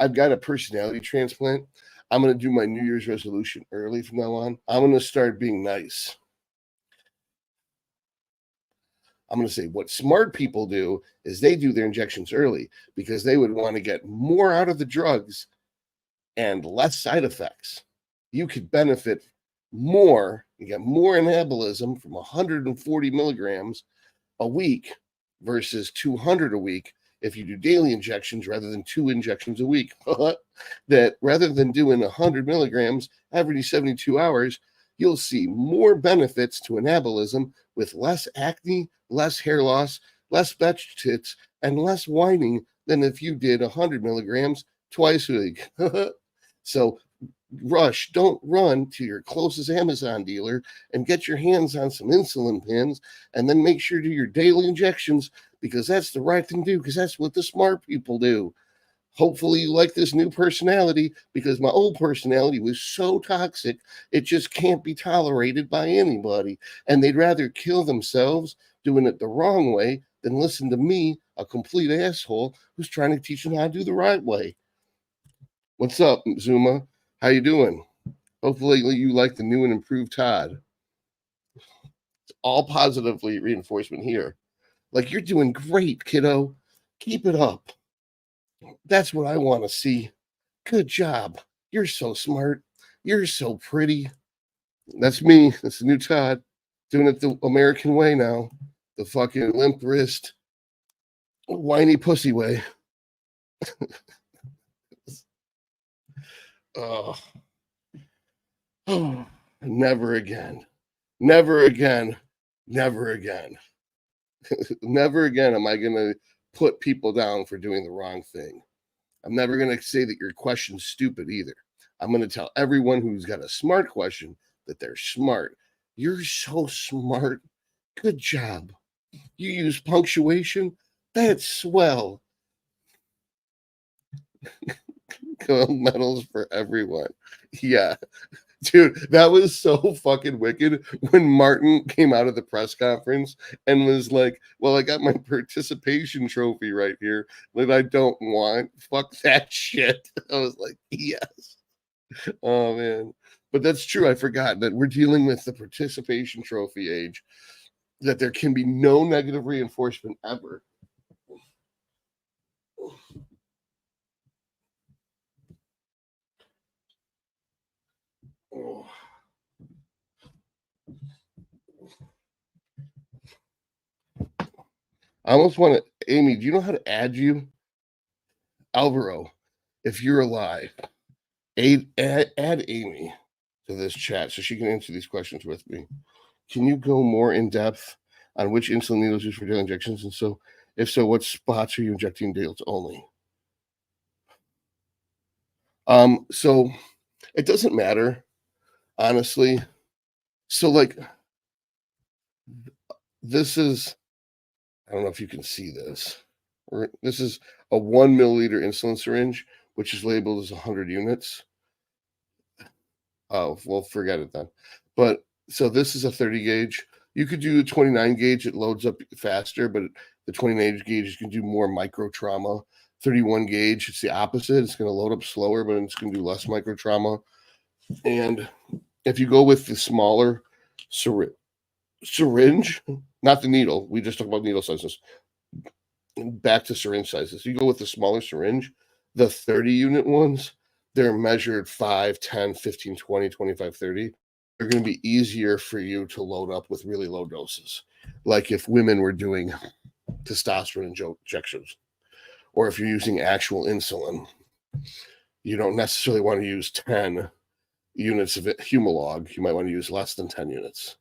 I've got a personality transplant. I'm going to do my New Year's resolution early from now on. I'm going to start being nice. I'm going to say what smart people do is they do their injections early because they would want to get more out of the drugs and less side effects. You could benefit more, you get more anabolism from 140 milligrams a week versus 200 a week if you do daily injections rather than 2 injections a week. That rather than doing 100 milligrams every 72 hours, you'll see more benefits to anabolism with less acne, less hair loss, less betch tits, and less whining than if you did 100 milligrams twice a week. So don't run to your closest Amazon dealer and get your hands on some insulin pens and then make sure to do your daily injections because that's the right thing to do because that's what the smart people do. Hopefully you like this new personality because my old personality was so toxic, it just can't be tolerated by anybody. And they'd rather kill themselves doing it the wrong way than listen to me, a complete asshole who's trying to teach them how to do the right way. What's up, Zuma? How you doing? Hopefully you like the new and improved Todd. It's all positively reinforcement here. Like, you're doing great, kiddo. Keep it up. That's what I want to see. Good job. You're so smart. You're so pretty. That's me. That's the new Todd. Doing it the American way now. The fucking limp wrist, whiny pussy way. Oh. Oh, never again. Never again. Never again. Never again am I going to put people down for doing the wrong thing. I'm never going to say that your question's stupid either. I'm going to tell everyone who's got a smart question that they're smart. You're so smart. Good job. You use punctuation? That's swell. Gold medals for everyone. Yeah. Dude, that was so fucking wicked when Martin came out of the press conference and was like, well, I got my participation trophy right here that I don't want. Fuck that shit. I was like, yes. Oh, man. But that's true. I forgot that we're dealing with the participation trophy age, that there can be no negative reinforcement ever. Oh. I almost want to, Amy, do you know how to add you? Alvaro, if you're alive, add Amy to this chat so she can answer these questions with me. Can you go more in depth on which insulin needles used for daily injections? And so, if so, what spots are you injecting daily only? So it doesn't matter, honestly. So, like, this is, I don't know if you can see this. This is a 1 milliliter insulin syringe, which is labeled as 100 units. Oh, well, forget it then. But so this is a 30 gauge. You could do a 29 gauge. It loads up faster, but the 29 gauge can do more micro trauma. 31 gauge, it's the opposite. It's going to load up slower, but it's going to do less micro trauma. And if you go with the smaller syringe, not the needle, we just talked about needle sizes. Back to syringe sizes. You go with the smaller syringe, the 30 unit ones, they're measured 5, 10, 15, 20, 25, 30. They're going to be easier for you to load up with really low doses. Like if women were doing testosterone injections, or if you're using actual insulin, you don't necessarily want to use 10 units of Humalog. You might want to use less than 10 units.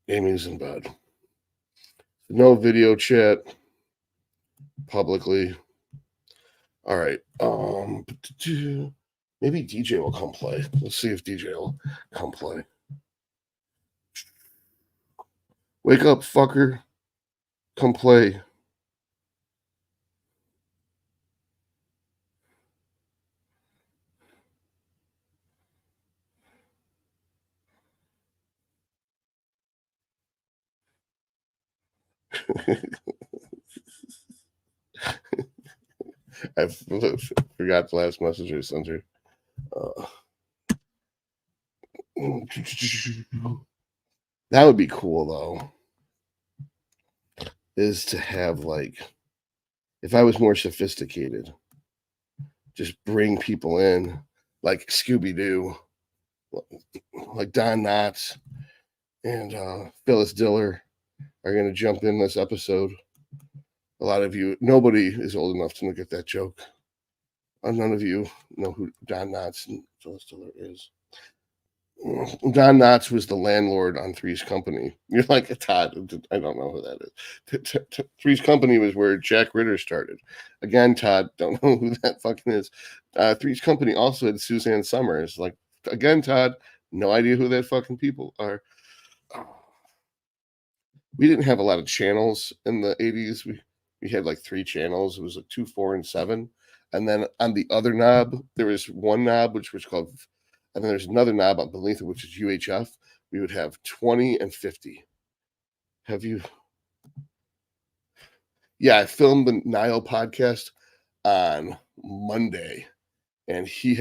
Amy's in bed. No video chat publicly. All right. Maybe DJ will come play. Let's see if DJ will come play. Wake up, fucker. Come play. I forgot the last message I sent her. That would be cool, though, is to have, like, if I was more sophisticated, just bring people in, like Scooby-Doo, like Don Knotts and Phyllis Diller are going to jump in this episode. A lot of you, nobody is old enough to get that joke. None of you know who Don Knotts and Phyllis Diller is. Don Knotts was the landlord on Three's Company. You're like, Todd, I don't know who that is. Three's Company was where Jack Ritter started. Again, Todd, don't know who that fucking is. Three's Company also had Suzanne Summers. Like, again, Todd, no idea who that fucking people are. We didn't have a lot of channels in the 80s. We had like 3 channels. It was like 2, 4, and 7. And then on the other knob, there was one knob, which was called, and then there's another knob beneath it, which is UHF. We would have 20 and 50. Have you? Yeah, I filmed the Nyle podcast on Monday, and he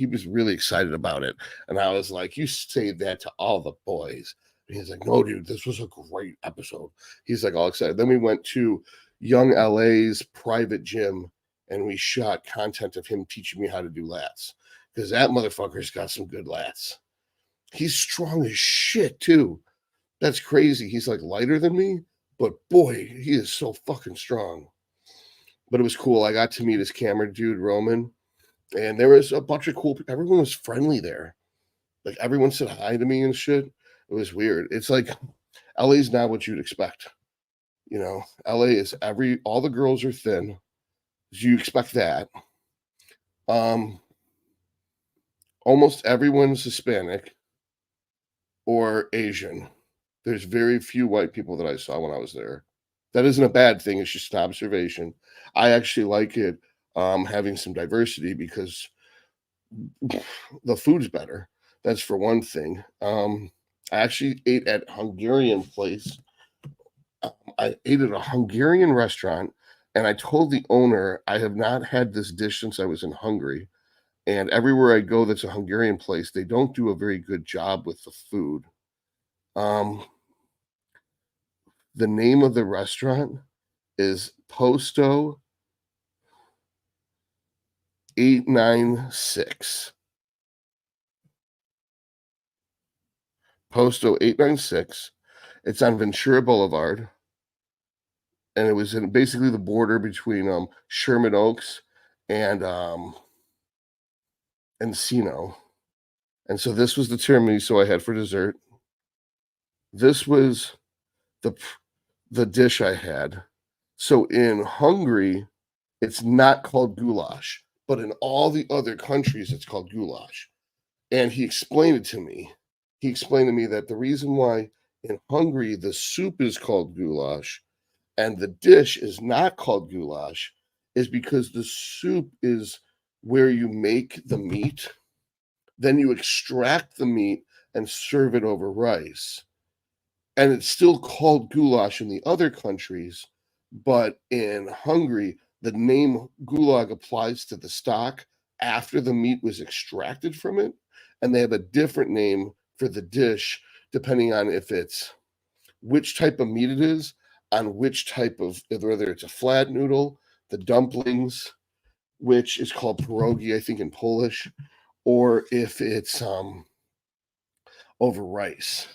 was really excited about it. And I was like, you say that to all the boys. And he's like, no, dude, this was a great episode. He's like all excited. Then we went to Young LA's private gym, and we shot content of him teaching me how to do lats, because that motherfucker's got some good lats. He's strong as shit, too. That's crazy. He's like lighter than me, but boy, he is so fucking strong. But it was cool. I got to meet his camera dude, Roman, and there was a bunch of cool people. Everyone was friendly there. Like, everyone said hi to me and shit. It was weird. It's like LA's not what you'd expect. You know, LA is all the girls are thin. So you expect that. Almost everyone's Hispanic or Asian. There's very few white people that I saw when I was there. That isn't a bad thing. It's just an observation. I actually like it, having some diversity, because the food's better. That's for one thing. I actually ate at Hungarian place. I ate at a Hungarian restaurant, and I told the owner I have not had this dish since I was in Hungary. And everywhere I go that's a Hungarian place, they don't do a very good job with the food. The name of the restaurant is Posto 896. Posto 896. It's on Ventura Boulevard, and it was in basically the border between Sherman Oaks and Encino. And so this was the tiramisu I had for dessert. This was the dish I had. So in Hungary, it's not called goulash, but in all the other countries, it's called goulash. And he explained it to me. He explained to me that the reason why in Hungary the soup is called goulash and the dish is not called goulash is because the soup is where you make the meat, then you extract the meat and serve it over rice. And it's still called goulash in the other countries, but in Hungary, the name gulag applies to the stock after the meat was extracted from it, and they have a different name for the dish depending on if it's which type of meat it is, on which type of, whether it's a flat noodle, the dumplings, which is called pierogi, I think, in Polish, or if it's over rice.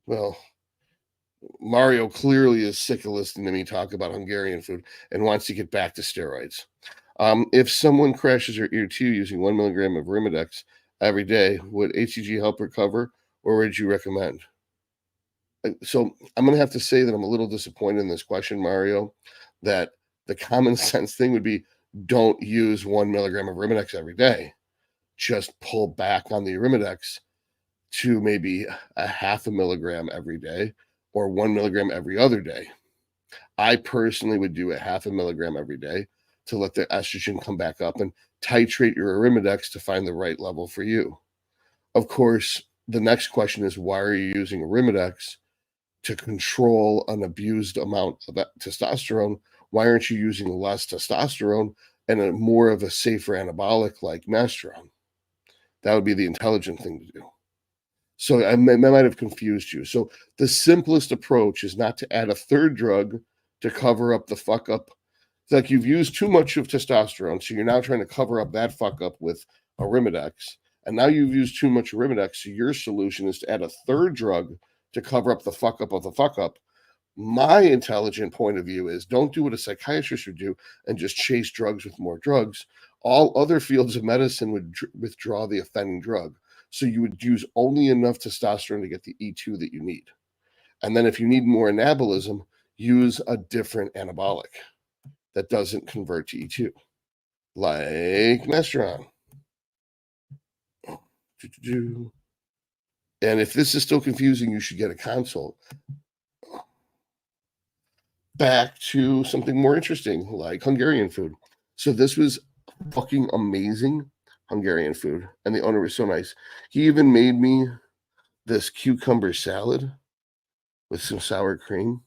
Well, Mario clearly is sick of listening to me talk about Hungarian food and wants to get back to steroids. If someone crashes their ear too using 1 milligram of Arimidex every day, would HGH help recover, or would you recommend? So I'm going to have to say that I'm a little disappointed in this question, Mario, that the common sense thing would be don't use 1 milligram of Arimidex every day. Just pull back on the Arimidex to maybe a 0.5 milligram every day or 1 milligram every other day. I personally would do a 0.5 milligram every day to let the estrogen come back up and titrate your Arimidex to find the right level for you. Of course, the next question is, why are you using Arimidex? to control an abused amount of testosterone, why aren't you using less testosterone and more of a safer anabolic like Masteron? That would be the intelligent thing to do. So I might have confused you. So the simplest approach is not to add a third drug to cover up the fuck up. It's like you've used too much of testosterone, so you're now trying to cover up that fuck up with Arimidex. And now you've used too much Arimidex, so your solution is to add a third drug to cover up the fuck up of the fuck up. My intelligent point of view is don't do what a psychiatrist would do and just chase drugs with more drugs. All other fields of medicine would withdraw the offending drug. So you would use only enough testosterone to get the E2 that you need. And then if you need more anabolism, use a different anabolic that doesn't convert to E2, like Masteron. And if this is still confusing, you should get a consult. Back to something more interesting, like Hungarian food. So this was fucking amazing Hungarian food, and the owner was so nice. He even made me this cucumber salad with some sour cream.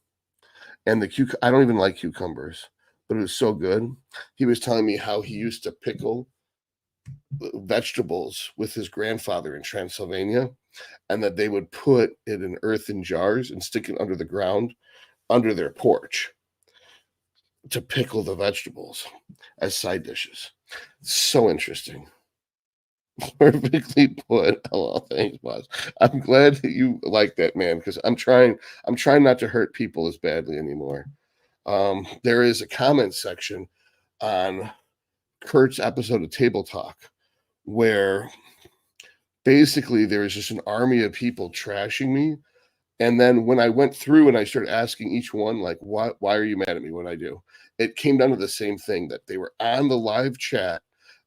And I don't even like cucumbers, but it was so good. He was telling me how he used to pickle vegetables with his grandfather in Transylvania, and that they would put it in earthen jars and stick it under the ground under their porch to pickle the vegetables as side dishes. So interesting. Perfectly put. Oh, thanks, boss. I'm glad that you like that, man, because I'm trying not to hurt people as badly anymore. There is a comment section on Kurt's episode of Table Talk where basically there was just an army of people trashing me. And then when I went through and I started asking each one, like, why are you mad at me? What I do? It came down to the same thing, that they were on the live chat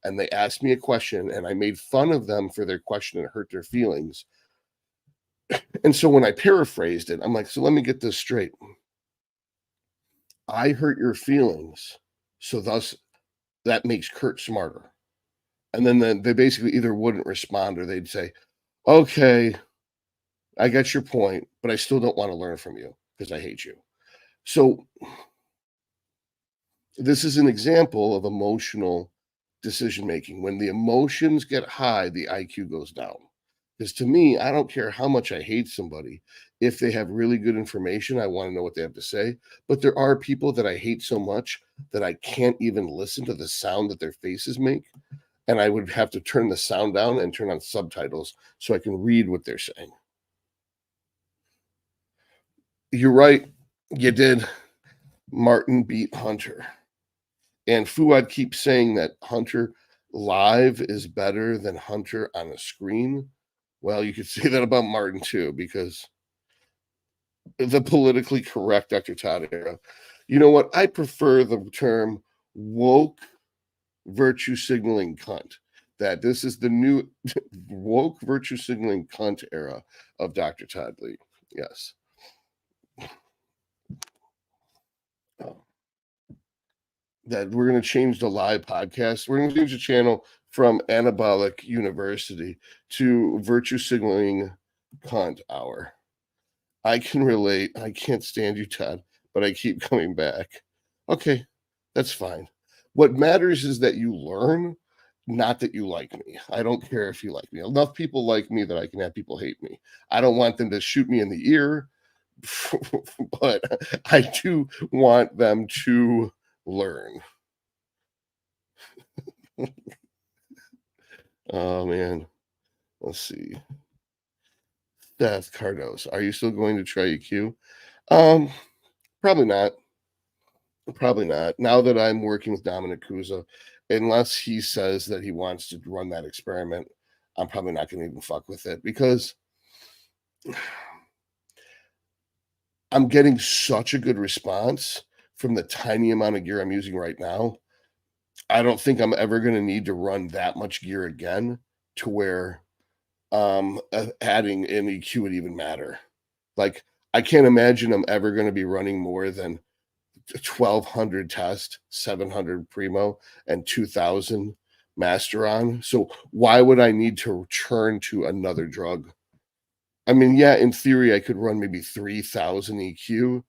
and they asked me a question and I made fun of them for their question and hurt their feelings. And so when I paraphrased it, I'm like, so let me get this straight. I hurt your feelings, so thus that makes Kurt smarter. And then they basically either wouldn't respond or they'd say, okay, I get your point, but I still don't want to learn from you because I hate you. So this is an example of emotional decision making. When the emotions get high, the IQ goes down. Because to me, I don't care how much I hate somebody. If they have really good information, I want to know what they have to say. But there are people that I hate so much that I can't even listen to the sound that their faces make. And I would have to turn the sound down and turn on subtitles so I can read what they're saying. You're right. You did. Martin beat Hunter. And Fuad keeps saying that Hunter live is better than Hunter on a screen. Well, you could say that about Martin too, because the politically correct Dr. Todd era. You know what? I prefer the term woke virtue signaling cunt. That this is the new woke virtue signaling cunt era of Dr. Todd Lee. Yes. That we're going to change the live podcast. We're going to change the channel from Anabolic University to Virtue Signaling Cunt Hour. I can relate. I can't stand you, Todd, but I keep coming back. Okay, that's fine. What matters is that you learn, not that you like me. I don't care if you like me. Enough people like me that I can have people hate me. I don't want them to shoot me in the ear, but I do want them to learn. Oh man, let's see. Seth Cardos, are you still going to try EQ? Probably not. Probably not. Now that I'm working with Dominic Cusa, unless he says that he wants to run that experiment, I'm probably not going to even fuck with it because I'm getting such a good response from the tiny amount of gear I'm using right now. I don't think I'm ever going to need to run that much gear again to where adding an EQ would even matter. Like, I can't imagine I'm ever going to be running more than 1,200 test, 700 primo, and 2,000 master on. So why would I need to turn to another drug? I mean, yeah, in theory, I could run maybe 3,000 EQ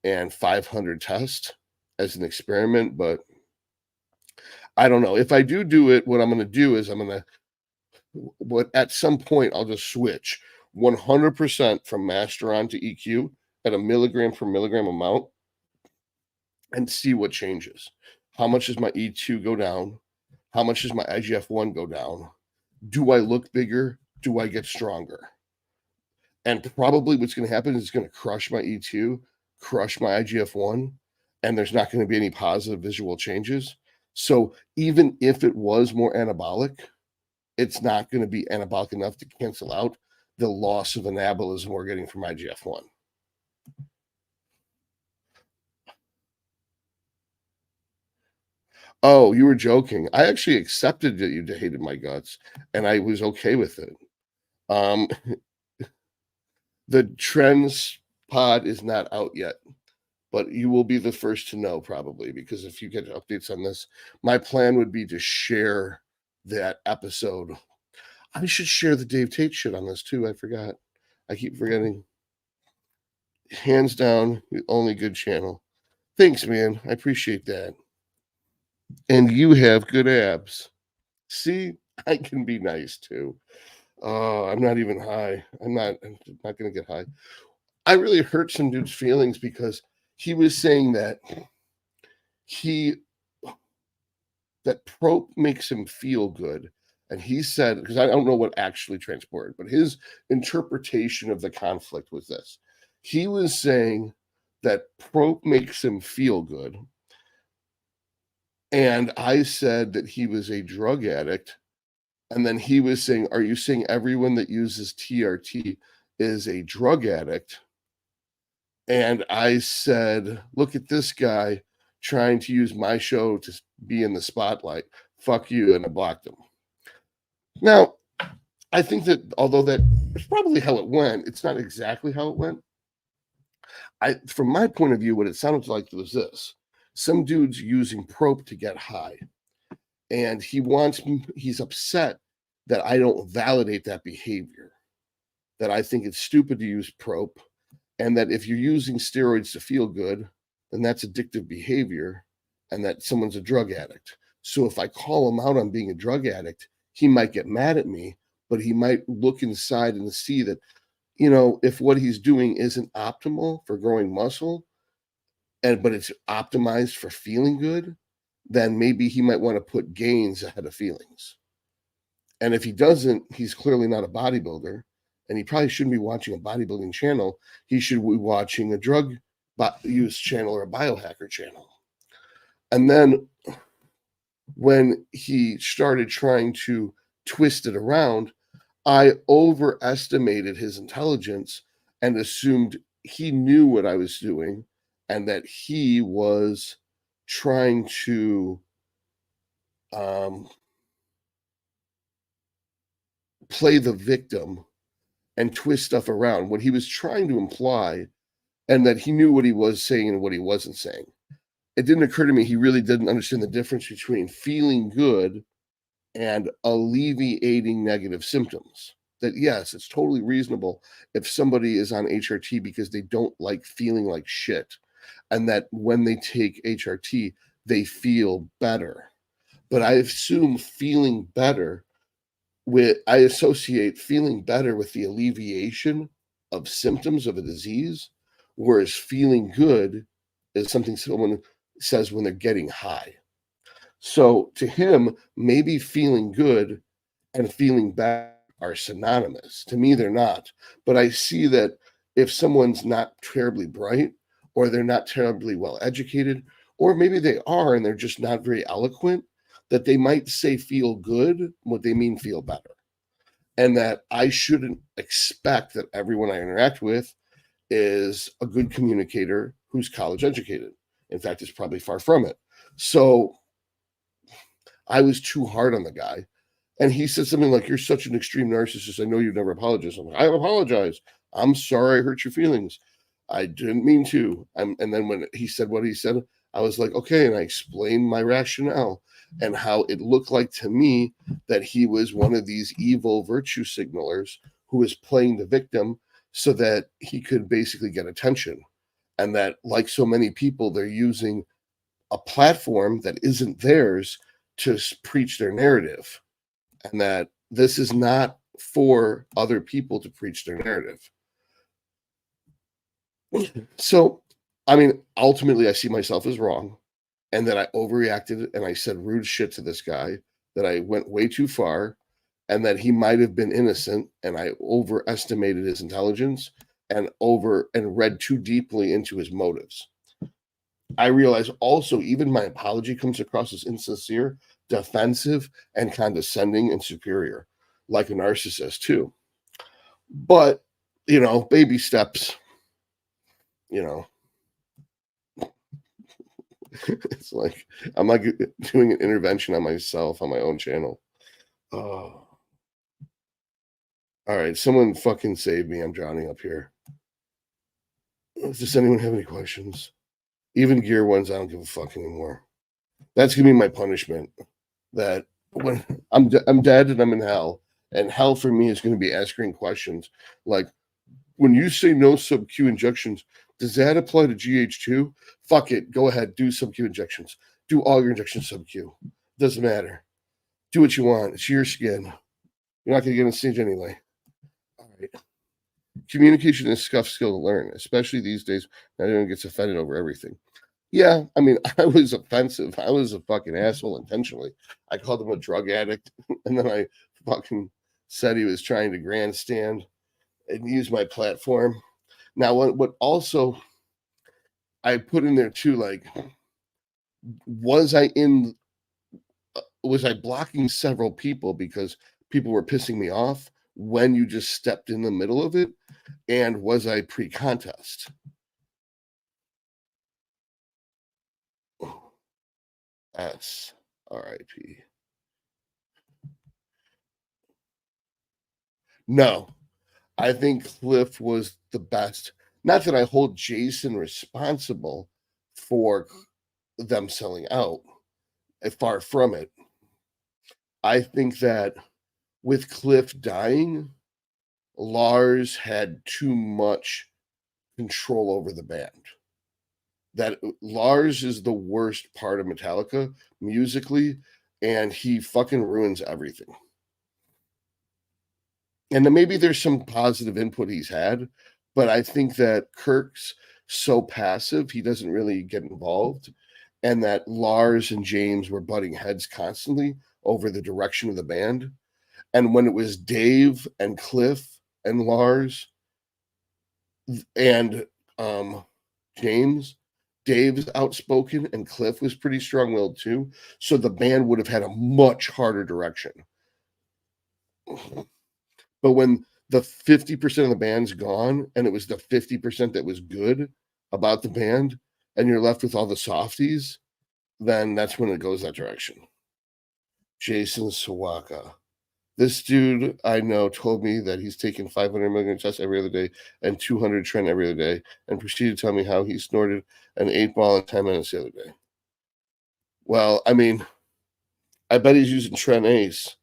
and 500 test as an experiment, but I don't know. If I do it, what I'm going to do is what at some point I'll just switch 100% from Masteron to EQ at a milligram per milligram amount and see what changes. How much does my E2 go down? How much does my IGF-1 go down? Do I look bigger? Do I get stronger? And probably what's going to happen is it's going to crush my E2, crush my IGF-1, and there's not going to be any positive visual changes. So even if it was more anabolic, it's not going to be anabolic enough to cancel out the loss of anabolism we're getting from IGF-1. Oh, you were joking. I actually accepted that you hated my guts, and I was okay with it. The trends pod is not out yet, but you will be the first to know probably, because if you get updates on this, my plan would be to share that episode. I should share the Dave Tate shit on this too. I forgot. I keep forgetting. Hands down, the only good channel. Thanks, man. I appreciate that. And you have good abs. See, I can be nice too. Oh, I'm not even high. I'm not going to get high. I really hurt some dude's feelings because he was saying that Prop makes him feel good. And he said, because I don't know what actually transpired, but his interpretation of the conflict was this. He was saying that Prop makes him feel good. And I said that he was a drug addict. And then he was saying, are you saying everyone that uses TRT is a drug addict? And I said, look at this guy trying to use my show to be in the spotlight. Fuck you. And I blocked him. Now, I think that although that is probably how it went, it's not exactly how it went. From my point of view, what it sounded like was this. Some dude's using Prop to get high. And he's upset that I don't validate that behavior. That I think it's stupid to use Prop. And that if you're using steroids to feel good, then that's addictive behavior, and that someone's a drug addict. So if I call him out on being a drug addict, he might get mad at me, but he might look inside and see that, if what he's doing isn't optimal for growing muscle, but it's optimized for feeling good, then maybe he might want to put gains ahead of feelings. And if he doesn't, he's clearly not a bodybuilder. And he probably shouldn't be watching a bodybuilding channel. He should be watching a drug use channel or a biohacker channel. And then when he started trying to twist it around, I overestimated his intelligence and assumed he knew what I was doing and that he was trying to play the victim and twist stuff around. What he was trying to imply, and that he knew what he was saying and what he wasn't saying. It didn't occur to me he really didn't understand the difference between feeling good and alleviating negative symptoms. That yes, it's totally reasonable if somebody is on HRT because they don't like feeling like shit, and that when they take HRT, they feel better. But I assume feeling better I associate feeling better with the alleviation of symptoms of a disease, whereas feeling good is something someone says when they're getting high. So to him, maybe feeling good and feeling bad are synonymous. To me, they're not. But I see that if someone's not terribly bright, or they're not terribly well educated, or maybe they are and they're just not very eloquent, that they might say feel good, what they mean feel better. And that I shouldn't expect that everyone I interact with is a good communicator who's college educated. In fact, it's probably far from it. So I was too hard on the guy. And he said something like, you're such an extreme narcissist. I know you never apologize. I'm like, I apologize. I'm sorry I hurt your feelings. I didn't mean to. And then when he said what he said, I was like, okay. And I explained my rationale and how it looked like to me that he was one of these evil virtue signalers who was playing the victim so that he could basically get attention. And that, like so many people, they're using a platform that isn't theirs to preach their narrative. And that this is not for other people to preach their narrative. So, I mean, ultimately, I see myself as wrong, and that I overreacted and I said rude shit to this guy, that I went way too far, and that he might have been innocent, and I overestimated his intelligence and read too deeply into his motives. I realize also even my apology comes across as insincere, defensive, and condescending and superior, like a narcissist too. But, baby steps, it's like I'm like doing an intervention on myself on my own channel. Oh. All right, someone fucking save me. I'm drowning up here. Does anyone have any questions? Even gear ones, I don't give a fuck anymore. That's gonna be my punishment. That when I'm dead and I'm in hell, and hell for me is going to be asking questions like, when you say no sub-Q injections, does that apply to GH2? Fuck it. Go ahead. Do sub-Q injections. Do all your injections sub-Q. Doesn't matter. Do what you want. It's your skin. You're not going to get on stage anyway. All right. Communication is a tough skill to learn, especially these days. Not everyone gets offended over everything. Yeah, I mean, I was offensive. I was a fucking asshole intentionally. I called him a drug addict, and then I fucking said he was trying to grandstand and use my platform. Now, what also I put in there too, like, was I blocking several people because people were pissing me off when you just stepped in the middle of it? And was I pre-contest? S R.I.P. No, I think Cliff was the best. Not that I hold Jason responsible for them selling out. Far from it. I think that with Cliff dying, Lars had too much control over the band. That Lars is the worst part of Metallica musically, and he fucking ruins everything. And then maybe there's some positive input he's had, but I think that Kirk's so passive, he doesn't really get involved, and that Lars and James were butting heads constantly over the direction of the band. And when it was Dave and Cliff and Lars and James, Dave's outspoken and Cliff was pretty strong-willed too, so the band would have had a much harder direction. But when the 50% of the band's gone and it was the 50% that was good about the band, and you're left with all the softies, then that's when it goes that direction. Jason Sawaka. This dude I know told me that he's taking 500 milligram tests every other day and 200 Tren every other day, and proceeded to tell me how he snorted an 8-ball in 10 minutes the other day. Well, I mean, I bet he's using Tren Ace.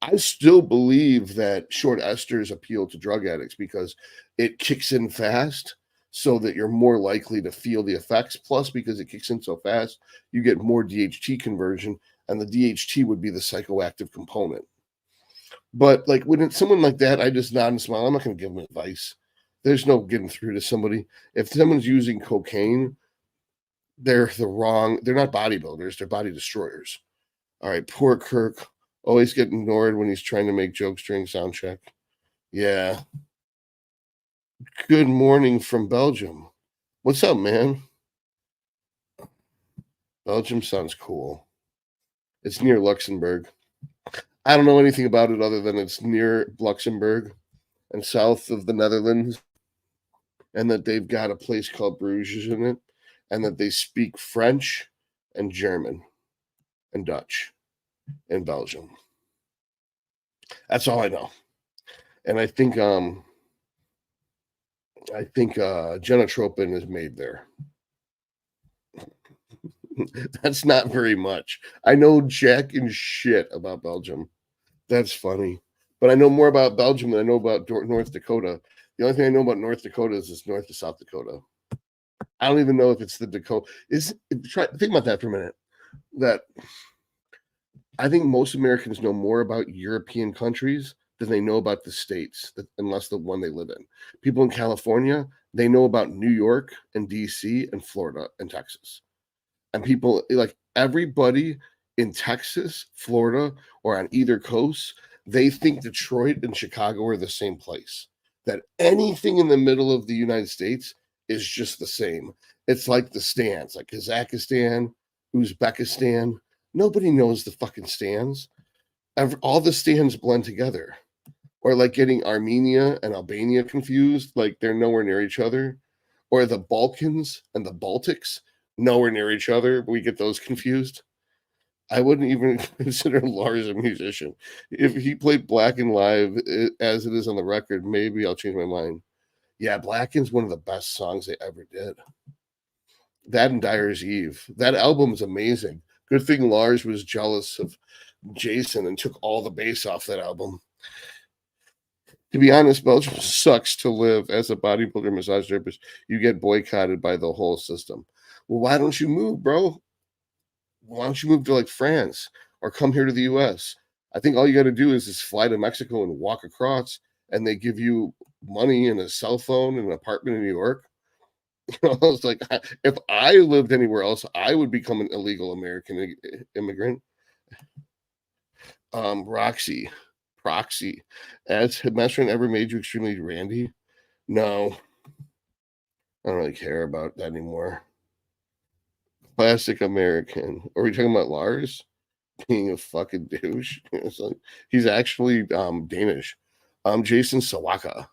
I still believe that short esters appeal to drug addicts because it kicks in fast so that you're more likely to feel the effects. Plus, because it kicks in so fast, you get more DHT conversion, and the DHT would be the psychoactive component. But like when it's someone like that, I just nod and smile. I'm not going to give them advice. There's no getting through to somebody. If someone's using cocaine, they're not bodybuilders, they're body destroyers. All right, poor Kirk. Always get ignored when he's trying to make jokes during sound check. Yeah. Good morning from Belgium. What's up, man? Belgium sounds cool. It's near Luxembourg. I don't know anything about it other than it's near Luxembourg and south of the Netherlands, and that they've got a place called Bruges in it, and that they speak French and German and Dutch in Belgium. That's all I know. And I think genotropin is made there. That's not very much. I know jack and shit about Belgium. That's funny. But I know more about Belgium than I know about North Dakota. The only thing I know about North Dakota is it's north to South Dakota. I don't even know if it's the Dakota. Think about that for a minute. That I think most Americans know more about European countries than they know about the states, unless the one they live in. People in California, they know about New York and DC and Florida and Texas. And people like everybody in Texas, Florida, or on either coast, they think Detroit and Chicago are the same place. That anything in the middle of the United States is just the same. It's like the stands, like Kazakhstan, Uzbekistan. Nobody knows the fucking stands. All the stands blend together. Or like getting Armenia and Albania confused, like they're nowhere near each other. Or the Balkans and the Baltics, nowhere near each other. We get those confused. I wouldn't even consider Lars a musician. If he played Blacken live as it is on the record, maybe I'll change my mind. Yeah, Blacken's one of the best songs they ever did. That and Dyer's Eve. That album is amazing. Good thing Lars was jealous of Jason and took all the bass off that album. To be honest, Belgium sucks to live as a bodybuilder massage therapist. You get boycotted by the whole system. Well, why don't you move, bro? Why don't you move to like France or come here to the US? I think all you got to do is just fly to Mexico and walk across, and they give you money and a cell phone and an apartment in New York. I was like, if I lived anywhere else, I would become an illegal American immigrant. Proxy. Has Headmaster ever made you extremely randy? No. I don't really care about that anymore. Classic American. Are we talking about Lars being a fucking douche? It's like, he's actually Danish. Jason Sawaka.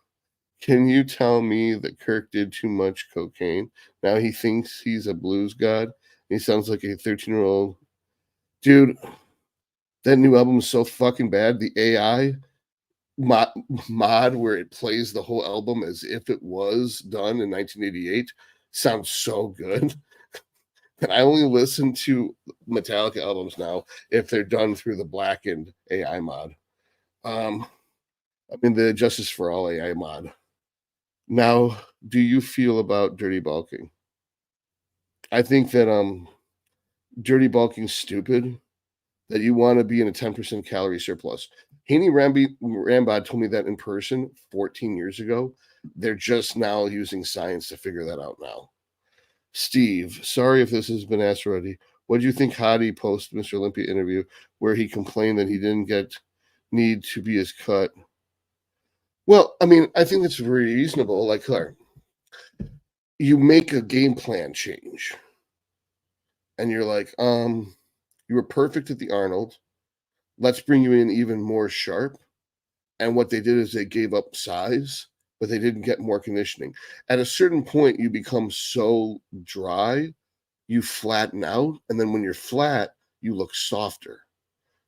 Can you tell me that Kirk did too much cocaine? Now he thinks he's a blues god. He sounds like a 13-year-old. Dude, that new album is so fucking bad. The AI mod where it plays the whole album as if it was done in 1988 sounds so good. And I only listen to Metallica albums now if they're done through the blackened AI mod. The Justice for All AI mod. Now, do you feel about dirty bulking? I think that dirty bulking is stupid, that you want to be in a 10% calorie surplus. Haney Rambod told me that in person 14 years ago. They're just now using science to figure that out now. Steve, sorry if this has been asked already. What do you think Hadi post Mr. Olympia interview where he complained that he didn't need to be as cut? Well, I think that's very reasonable. Like, you make a game plan change, and you're like, you were perfect at the Arnold. Let's bring you in even more sharp. And what they did is they gave up size, but they didn't get more conditioning. At a certain point, you become so dry, you flatten out. And then when you're flat, you look softer.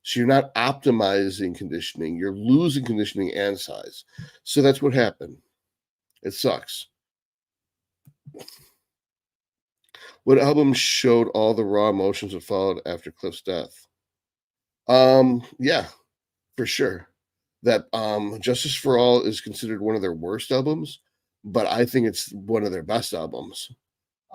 So you're not optimizing conditioning. You're losing conditioning and size. So that's what happened. It sucks. What album showed all the raw emotions that followed after Cliff's death? Yeah, for sure. That Justice for All is considered one of their worst albums, but I think it's one of their best albums.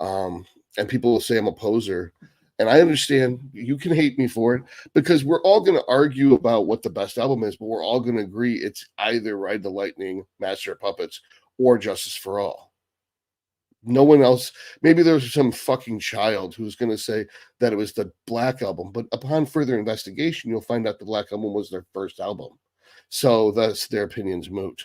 And people will say I'm a poser, and I understand you can hate me for it because we're all going to argue about what the best album is, but we're all going to agree it's either Ride the Lightning, Master of Puppets, or Justice for All. No one else. Maybe there's some fucking child who's going to say that it was the Black Album, but upon further investigation, you'll find out the Black Album was their first album. So thus their opinion's moot.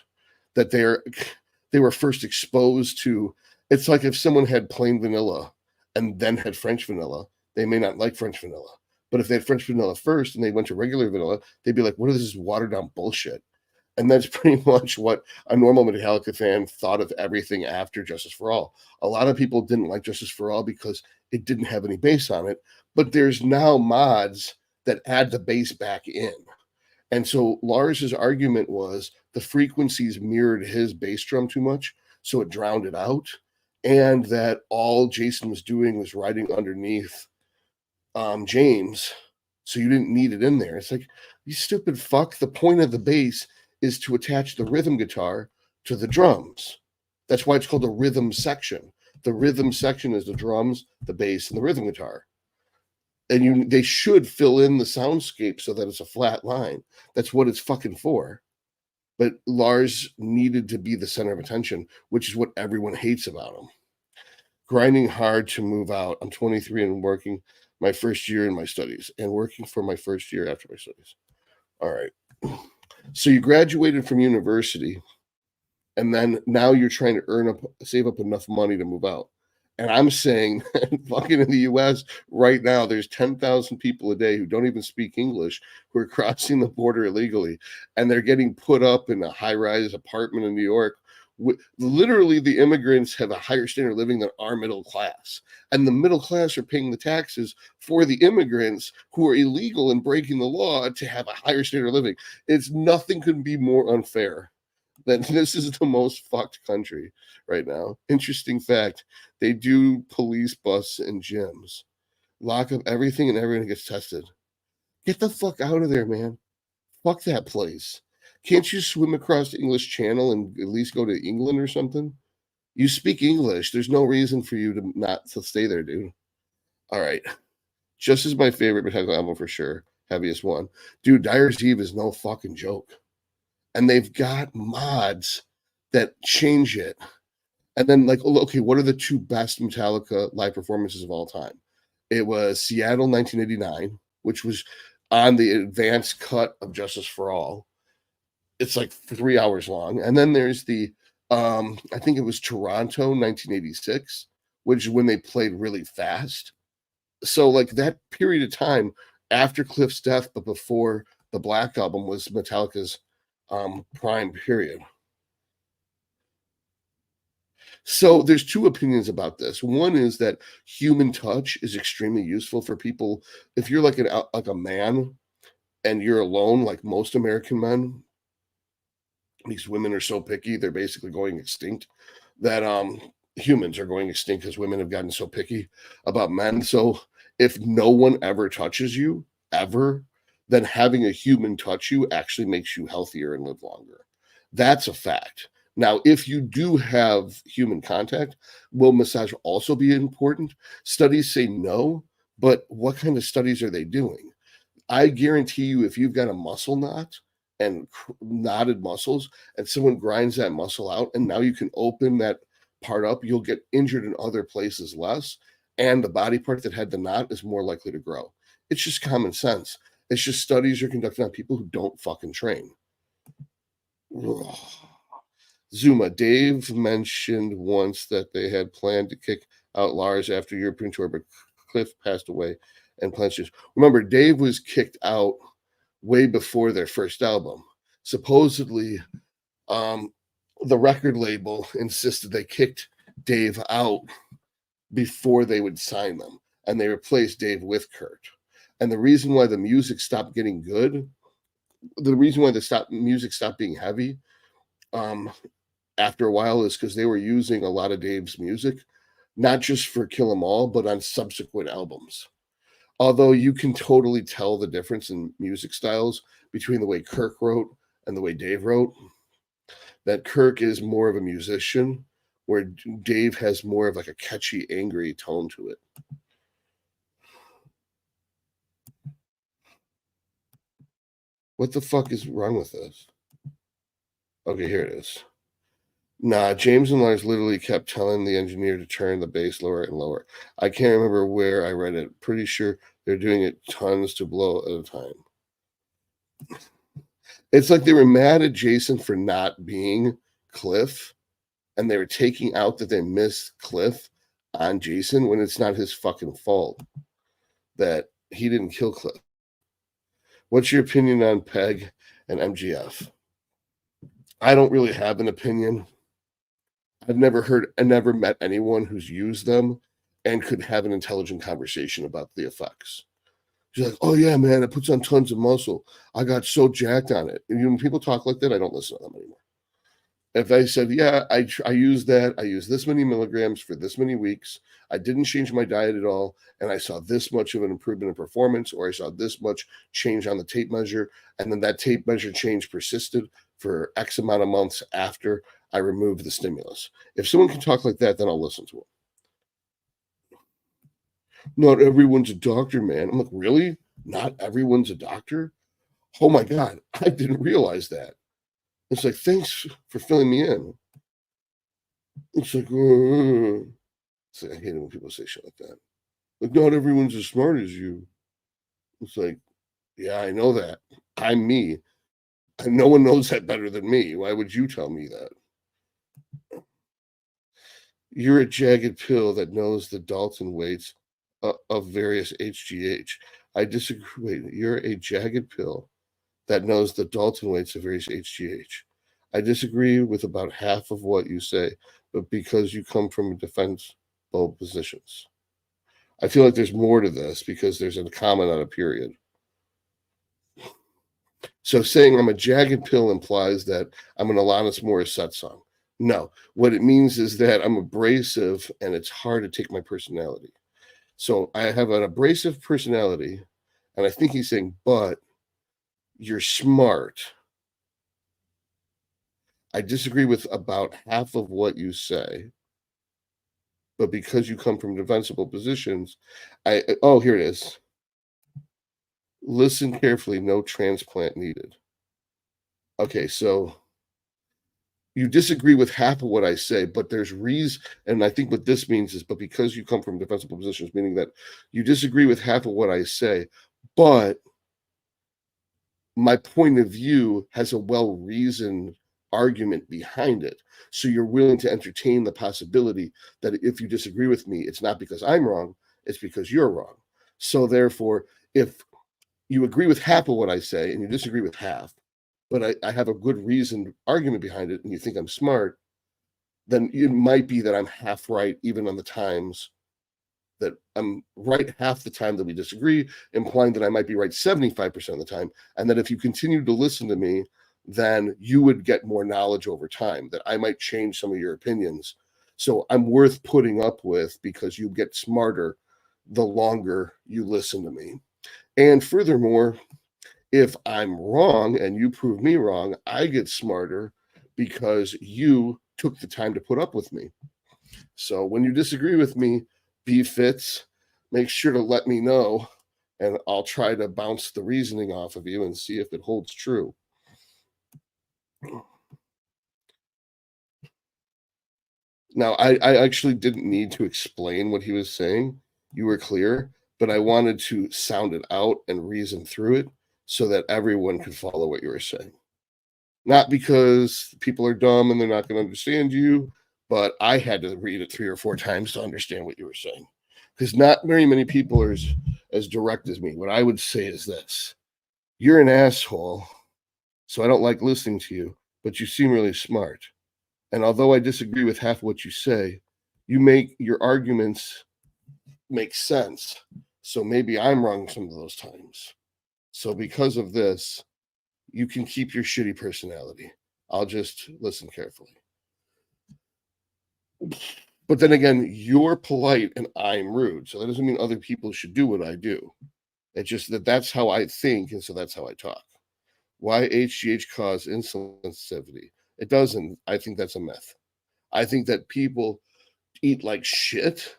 That they were first exposed to. It's like if someone had plain vanilla and then had French vanilla, they may not like French vanilla. But if they had French vanilla first and they went to regular vanilla, they'd be like, "What is this watered down bullshit?" And that's pretty much what a normal Metallica fan thought of everything after Justice for All. A lot of people didn't like Justice for All because it didn't have any bass on it. But there's now mods that add the bass back in. And so Lars's argument was the frequencies mirrored his bass drum too much, so it drowned it out. And that all Jason was doing was riding underneath James, so you didn't need it in there. It's like, you stupid fuck. The point of the bass is to attach the rhythm guitar to the drums. That's why it's called a rhythm section. The rhythm section is the drums, the bass, and the rhythm guitar. And they should fill in the soundscape so that it's a flat line. That's what it's fucking for. But Lars needed to be the center of attention, which is what everyone hates about him. Grinding hard to move out. I'm 23 and working my first year in my studies and working for my first year after my studies. All right. So you graduated from university, and then now you're trying to save up enough money to move out. And I'm saying, fucking in the US right now, there's 10,000 people a day who don't even speak English who are crossing the border illegally, and they're getting put up in a high-rise apartment in New York. Literally, the immigrants have a higher standard of living than our middle class. And the middle class are paying the taxes for the immigrants who are illegal and breaking the law to have a higher standard of living. Nothing could be more unfair. That this is the most fucked country right now. Interesting fact, they do police busts and gyms. Lock up everything and everyone gets tested. Get the fuck out of there, man. Fuck that place. Can't you swim across the English Channel and at least go to England or something? You speak English. There's no reason for you to not to stay there, dude. All right. Just as my favorite Metallica album for sure. Heaviest one. Dude, Dyer's Eve is no fucking joke. And they've got mods that change it. And then, like, okay, what are the two best Metallica live performances of all time? It was Seattle 1989, which was on the advanced cut of Justice for All. It's like 3 hours long. And then there's the, I think it was Toronto 1986, which is when they played really fast. So, like, that period of time after Cliff's death, but before the Black Album, was Metallica's prime period. So there's two opinions about this. One is that human touch is extremely useful for people. If you're like a man and you're alone, like most American men, these women are so picky, they're basically going extinct, that humans are going extinct because women have gotten so picky about men. So if no one ever touches you, ever, then having a human touch you actually makes you healthier and live longer. That's a fact. Now, if you do have human contact, will massage also be important? Studies say no, but what kind of studies are they doing? I guarantee you, if you've got a muscle knot and knotted muscles and someone grinds that muscle out and now you can open that part up, you'll get injured in other places less. And the body part that had the knot is more likely to grow. It's just common sense. It's just studies are conducted on people who don't fucking train. Ugh. Zuma, Dave mentioned once that they had planned to kick out Lars after European tour, but Cliff passed away and plans to. Remember, Dave was kicked out way before their first album. Supposedly, the record label insisted they kicked Dave out before they would sign them, and they replaced Dave with Kurt. And the reason why the music stopped getting good, the reason why the music stopped being heavy, after a while, is because they were using a lot of Dave's music, not just for Kill 'Em All, but on subsequent albums. Although you can totally tell the difference in music styles between the way Kirk wrote and the way Dave wrote. That Kirk is more of a musician, where Dave has more of like a catchy, angry tone to it. What the fuck is wrong with this? Okay, here it is. Nah, James and Lars literally kept telling the engineer to turn the bass lower and lower. I can't remember where I read it. Pretty sure they're doing it tons to blow at a time. It's like they were mad at Jason for not being Cliff, and they were taking out that they missed Cliff on Jason when it's not his fucking fault that he didn't kill Cliff. What's your opinion on PEG and MGF? I don't really have an opinion. I've never met anyone who's used them and could have an intelligent conversation about the effects. She's like, oh yeah, man, it puts on tons of muscle. I got so jacked on it. And when people talk like that, I don't listen to them anymore. If I said, yeah, I use that, I use this many milligrams for this many weeks, I didn't change my diet at all, and I saw this much of an improvement in performance, or I saw this much change on the tape measure, and then that tape measure change persisted for X amount of months after I remove the stimulus. If someone can talk like that, then I'll listen to them. Not everyone's a doctor, man. I'm like, really? Not everyone's a doctor? Oh my God, I didn't realize that. It's like, thanks for filling me in. It's like, I hate it when people say shit like that. Like, not everyone's as smart as you. It's like, yeah, I know that. I'm me. And no one knows that better than me. Why would you tell me that? You're a jagged pill that knows the Dalton weights of various HGH. I disagree. Wait, you're a jagged pill that knows the Dalton weights of various HGH. I disagree with about half of what you say, but because you come from defensible positions. I feel like there's more to this because there's a comma, not a period. So saying I'm a jagged pill implies that I'm an Alanis Morissette song. No, what it means is that I'm abrasive and it's hard to take my personality. So I have an abrasive personality, and I think he's saying, but you're smart. I disagree with about half of what you say, but because you come from defensible positions, here it is. Listen carefully, no transplant needed. Okay, so you disagree with half of what I say, but there's reason, and I think what this means is, but because you come from defensible positions, meaning that you disagree with half of what I say, but my point of view has a well-reasoned argument behind it. So you're willing to entertain the possibility that if you disagree with me, it's not because I'm wrong, it's because you're wrong. So therefore, if you agree with half of what I say and you disagree with half, but I have a good reasoned argument behind it and you think I'm smart, then it might be that I'm half right even on the times that I'm right half the time that we disagree, implying that I might be right 75% of the time. And that if you continue to listen to me, then you would get more knowledge over time, that I might change some of your opinions. So I'm worth putting up with because you get smarter the longer you listen to me. And furthermore, if I'm wrong and you prove me wrong, I get smarter because you took the time to put up with me. So when you disagree with me, B-Fits, make sure to let me know, and I'll try to bounce the reasoning off of you and see if it holds true. Now, I actually didn't need to explain what he was saying. You were clear, but I wanted to sound it out and reason through it so that everyone could follow what you were saying. Not because people are dumb and they're not going to understand you, but I had to read it 3 or 4 times to understand what you were saying. Because not very many people are as direct as me. What I would say is this: you're an asshole, so I don't like listening to you, but you seem really smart. And although I disagree with half of what you say, you make your arguments make sense. So maybe I'm wrong some of those times. So because of this, you can keep your shitty personality. I'll just listen carefully. But then again, you're polite and I'm rude. So that doesn't mean other people should do what I do. It's just that that's how I think, and so that's how I talk. Why HGH cause insulin sensitivity? It doesn't. I think that's a myth. I think that people eat like shit,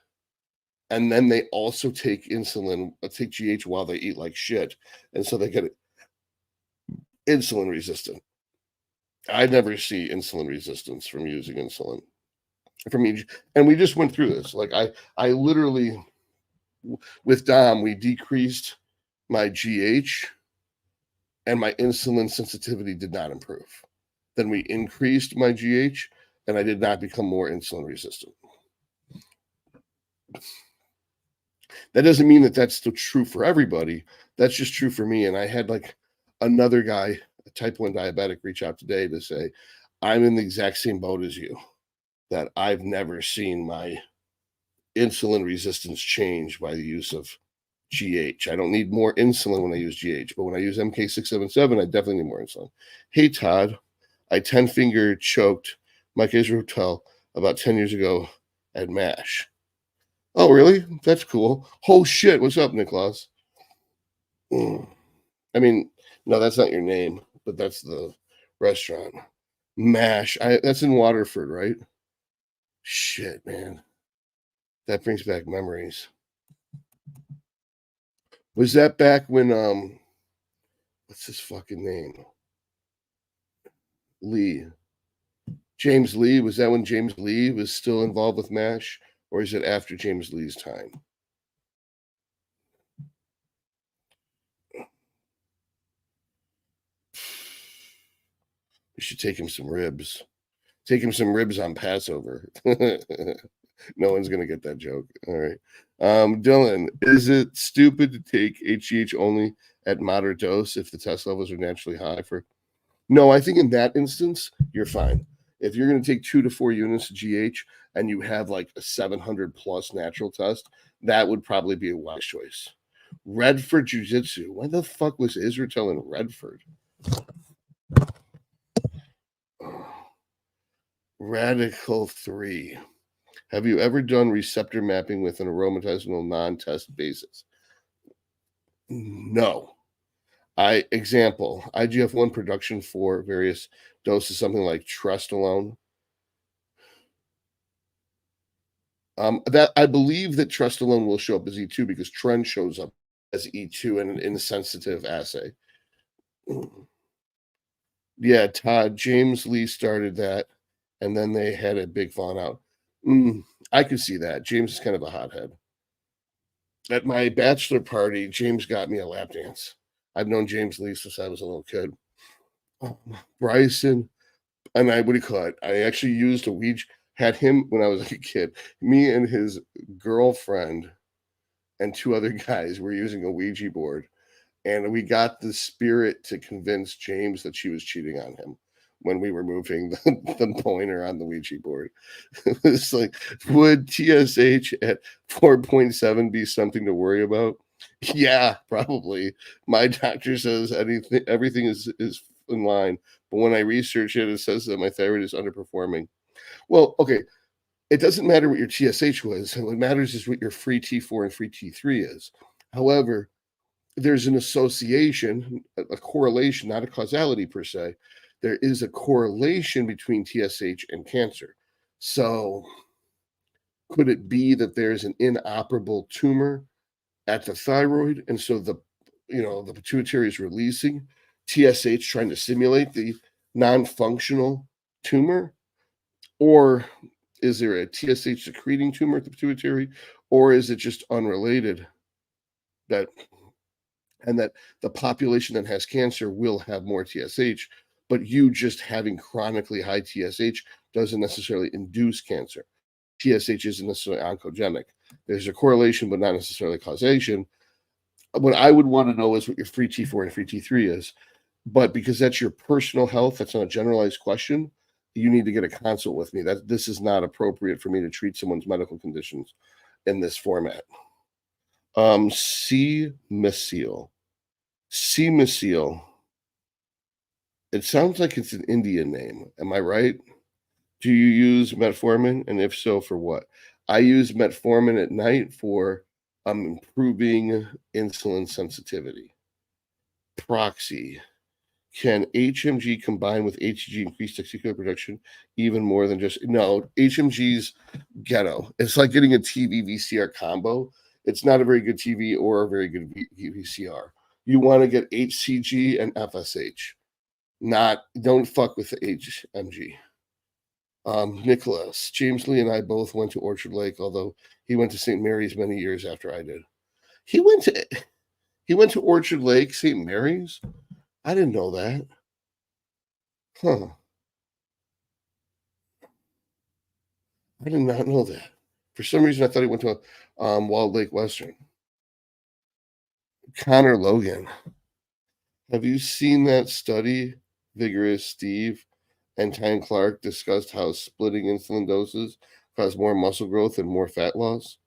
and then they also take insulin, take GH while they eat like shit, and so they get insulin resistant. I never see insulin resistance from using insulin. And we just went through this. Like I literally, with Dom, we decreased my GH, and my insulin sensitivity did not improve. Then we increased my GH, and I did not become more insulin resistant. That doesn't mean that that's still true for everybody. That's just true for me. And I had like another guy, a type 1 diabetic, reach out today to say, I'm in the exact same boat as you, that I've never seen my insulin resistance change by the use of GH. I don't need more insulin when I use GH, but when I use MK677, I definitely need more insulin. Hey, Todd, I 10-finger choked Mike Israel about 10 years ago at MASH. Oh, really? That's cool. Oh, shit. What's up, Nicholas? I mean, no, that's not your name, but that's the restaurant. MASH. That's in Waterford, right? Shit, man. That brings back memories. Was that back when what's his fucking name? Lee. James Lee. Was that when James Lee was still involved with MASH? Or is it after James Lee's time? We should take him some ribs. Take him some ribs on Passover. No one's gonna get that joke. All right. Dylan, is it stupid to take HGH only at moderate dose if the test levels are naturally high for? No, I think in that instance, you're fine. If you're going to take 2 to 4 units of GH and you have like a 700 plus natural test, that would probably be a wise choice. Redford Jiu-Jitsu. When the fuck was Israel in Redford? Radical 3. Have you ever done receptor mapping with an aromatizable non-test basis? No. Example, IGF-1 production for various doses, something like Trestolone. That I believe that Trestolone will show up as E2 because Tren shows up as E2 in an insensitive assay. Yeah, Todd, James Lee started that, and then they had a big fallout. I could see that. James is kind of a hothead. At my bachelor party, James got me a lap dance. I've known James Lee since I was a little kid. Bryson, and what do you call it? I actually used a Ouija, had him when I was a kid. Me and his girlfriend and 2 other guys were using a Ouija board. And we got the spirit to convince James that she was cheating on him when we were moving the pointer on the Ouija board. It was like, would TSH at 4.7 be something to worry about? Yeah, probably. My doctor says everything is in line, but when I research it, it says that my thyroid is underperforming. Well, okay, it doesn't matter what your TSH was. What matters is what your free T4 and free T3 is. However, there's an association, a correlation, not a causality per se. There is a correlation between TSH and cancer. So could it be that there's an inoperable tumor at the thyroid, and so the pituitary is releasing TSH trying to stimulate the non-functional tumor? Or is there a TSH secreting tumor at the pituitary, or is it just unrelated that the population that has cancer will have more TSH, but you just having chronically high TSH doesn't necessarily induce cancer. TSH isn't necessarily oncogenic. There's a correlation, but not necessarily causation. What I would want to know is what your free T4 and free T3 is. But because that's your personal health, that's not a generalized question, you need to get a consult with me. This is not appropriate for me to treat someone's medical conditions in this format. C-Mecile. C-Mecile. It sounds like it's an Indian name. Am I right? Do you use metformin? And if so, for what? I use metformin at night for improving insulin sensitivity. Proxy. Can HMG combine with HG increase testicular production even more than just no? HMG's ghetto. It's like getting a TV VCR combo. It's not a very good TV or a very good VCR. You want to get HCG and FSH. Don't fuck with the HMG. Nicholas, James Lee and I both went to Orchard Lake, although he went to St. Mary's many years after I did. He went to Orchard Lake, St. Mary's. I didn't know that. Huh. I did not know that. For some reason, I thought he went to Wild Lake Western. Connor Logan. Have you seen that study? Vigorous Steve and Tyne Clark discussed how splitting insulin doses cause more muscle growth and more fat loss.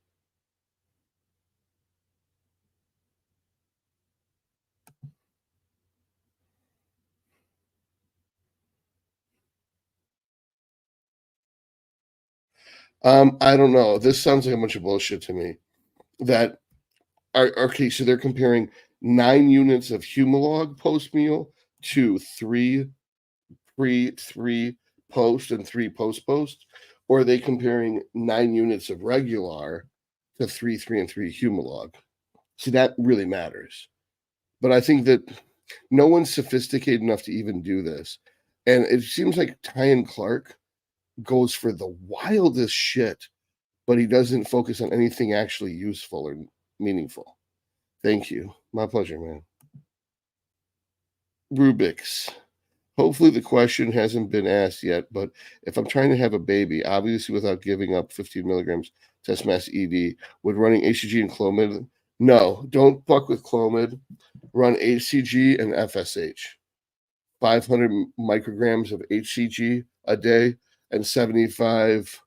I don't know. This sounds like a bunch of bullshit to me. That are okay. So they're comparing 9 units of Humalog post meal to 3 3 post and 3 post, or are they comparing 9 units of regular to 3, 3, and 3 Humalog? See, that really matters. But I think that no one's sophisticated enough to even do this. And it seems like Tyan Clark goes for the wildest shit, but he doesn't focus on anything actually useful or meaningful. Thank you. My pleasure, man. Rubik's. Hopefully the question hasn't been asked yet, but if I'm trying to have a baby, obviously without giving up 15 milligrams test mass ED, would running HCG and Clomid? No, don't fuck with Clomid. Run HCG and FSH. 500 micrograms of HCG a day and 75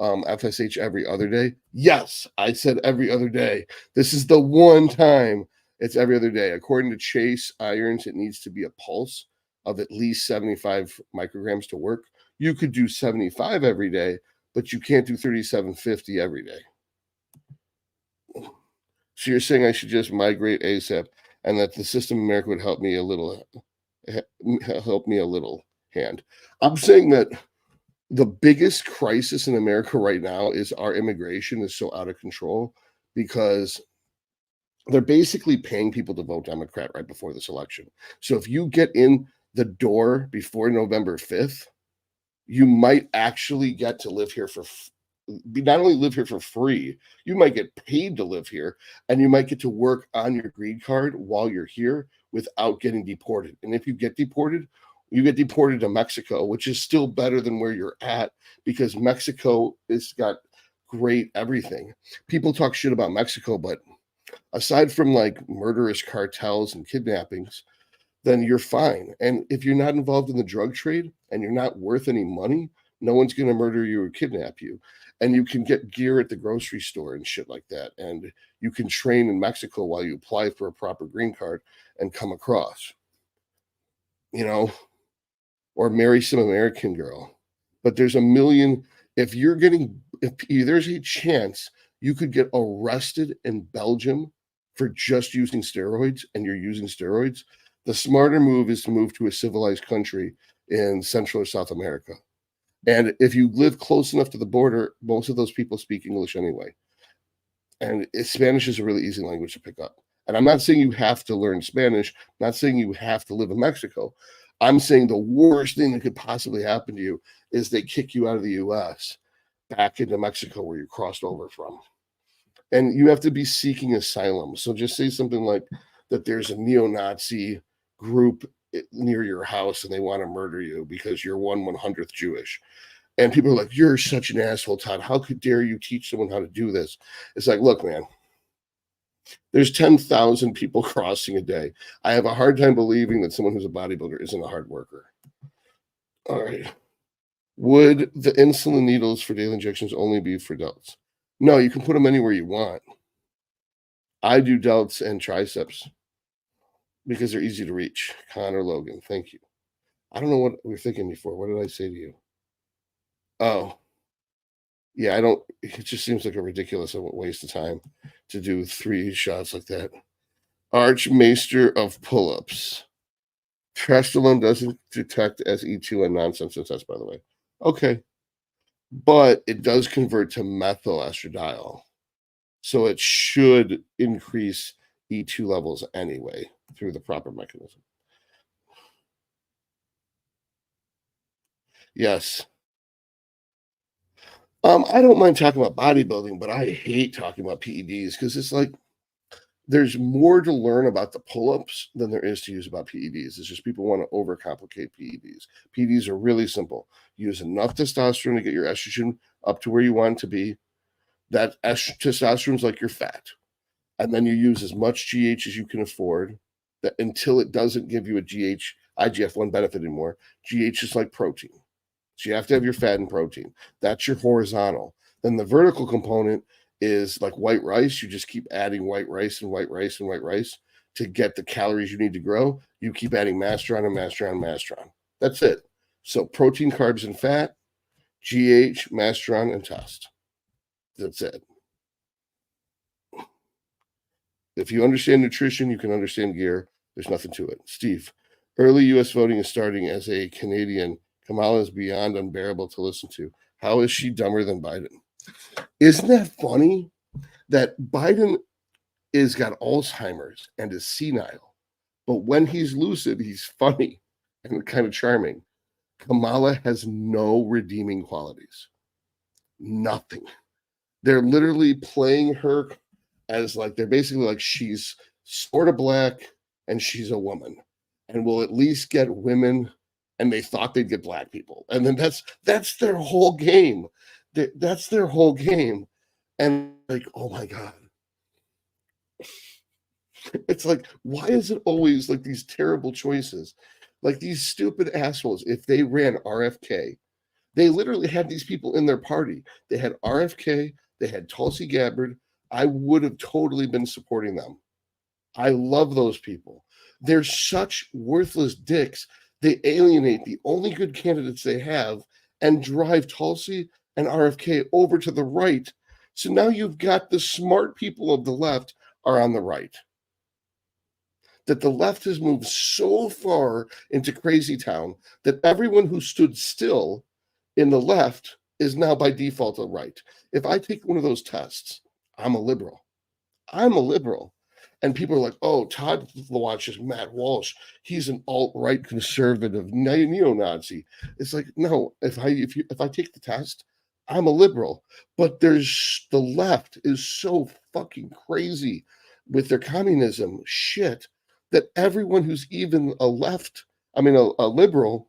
FSH every other day. Yes, I said every other day. This is the one time it's every other day. According to Chase Irons, it needs to be a pulse of at least 75 micrograms to work. You could do 75 every day, but you can't do 3750 every day. So you're saying I should just migrate ASAP and that the system in America would help me a little hand. I'm saying that the biggest crisis in America right now is our immigration is so out of control because they're basically paying people to vote Democrat right before this election. So if you get in the door before November 5th, you might actually get to live here for not only live here for free, you might get paid to live here, and you might get to work on your green card while you're here without getting deported. And if you get deported, you get deported to Mexico, which is still better than where you're at because Mexico has got great everything. People talk shit about Mexico, but aside from like murderous cartels and kidnappings, then you're fine. And if you're not involved in the drug trade and you're not worth any money, no one's going to murder you or kidnap you. And you can get gear at the grocery store and shit like that. And you can train in Mexico while you apply for a proper green card and come across, you know, or marry some American girl. But there's a million, if there's a chance you could get arrested in Belgium for just using steroids and you're using steroids, the smarter move is to move to a civilized country in Central or South America. And if you live close enough to the border, most of those people speak English anyway. And Spanish is a really easy language to pick up. And I'm not saying you have to learn Spanish, I'm not saying you have to live in Mexico. I'm saying the worst thing that could possibly happen to you is they kick you out of the US back into Mexico where you crossed over from. And you have to be seeking asylum. So just say something like that there's a neo-Nazi group near your house and they want to murder you because you're 1/100th Jewish. And people are like, you're such an asshole, Todd. How could dare you teach someone how to do this? It's like, look, man, there's 10,000 people crossing a day. I have a hard time believing that someone who's a bodybuilder isn't a hard worker. All right. Would the insulin needles for daily injections only be for delts? No, you can put them anywhere you want. I do delts and triceps because they're easy to reach. Connor Logan, thank you. I don't know what we were thinking before. What did I say to you? Oh, yeah, it just seems like a ridiculous waste of time to do 3 shots like that. Archmaester of pull-ups. Trestolone doesn't detect as E2 and non-sensitive tests, by the way. Okay. But it does convert to methylestradiol. So it should increase E2 levels anyway through the proper mechanism. Yes. I don't mind talking about bodybuilding, but I hate talking about PEDs because it's like there's more to learn about the pull-ups than there is to use about PEDs. It's just people want to overcomplicate PEDs. PEDs are really simple. Use enough testosterone to get your estrogen up to where you want it to be. That testosterone is like your fat. And then you use as much GH as you can afford until it doesn't give you a IGF-1 benefit anymore. GH is like protein. So you have to have your fat and protein. That's your horizontal. Then the vertical component is like white rice. You just keep adding white rice and white rice and white rice to get the calories you need to grow. You keep adding mastron and mastron and mastron. That's it. So protein, carbs, and fat, GH, mastron, and test. That's it. If you understand nutrition, you can understand gear. There's nothing to it. Steve, Early U.S. voting is starting. As a Canadian, Kamala is beyond unbearable to listen to. How is she dumber than Biden? Isn't that funny that Biden is got Alzheimer's and is senile, but when he's lucid, he's funny and kind of charming. Kamala has no redeeming qualities. Nothing. They're literally playing her as like, they're basically like, she's sort of black and she's a woman and will at least get women, and they thought they'd get black people. And then that's their whole game. That's their whole game. And like, oh my God. It's like, why is it always like these terrible choices? Like these stupid assholes, if they ran RFK, they literally had these people in their party. They had RFK, they had Tulsi Gabbard. I would have totally been supporting them. I love those people. They're such worthless dicks. They alienate the only good candidates they have and drive Tulsi and RFK over to the right. So now you've got the smart people of the left are on the right. That the left has moved so far into crazy town that everyone who stood still in the left is now by default a right. If I take one of those tests, I'm a liberal. I'm a liberal. And people are like, oh, Todd watches Matt Walsh. He's an alt-right conservative neo-Nazi. It's like, no, if I take the test, I'm a liberal. But there's the left is so fucking crazy with their communism shit that everyone who's even a liberal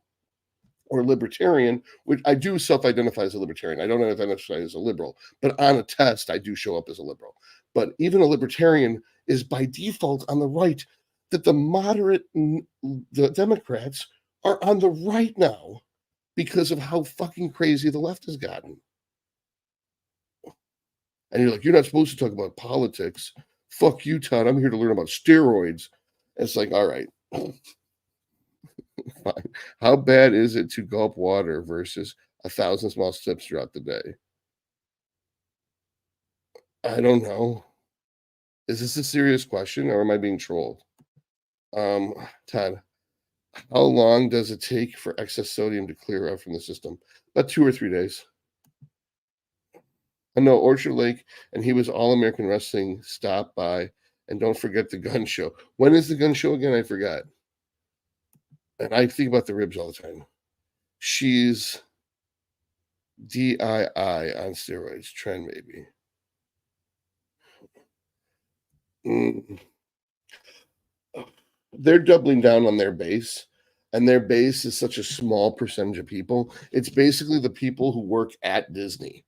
or libertarian, which I do self-identify as a libertarian. I don't identify as a liberal, but on a test, I do show up as a liberal. But even a libertarian is by default on the right, that the Democrats are on the right now because of how fucking crazy the left has gotten. And you're like, you're not supposed to talk about politics. Fuck you, Todd. I'm here to learn about steroids. And it's like, all right. Fine. How bad is it to gulp water versus 1,000 small steps throughout the day? I don't know. Is this a serious question or am I being trolled? Todd, how long does it take for excess sodium to clear out from the system? About 2 or 3 days. I know Orchard Lake, and he was All American Wrestling. Stop by, and don't forget the gun show. When is the gun show again? I forgot. And I think about the ribs all the time. She's DII on steroids. Trend maybe. They're doubling down on their base, and their base is such a small percentage of people. It's basically the people who work at Disney.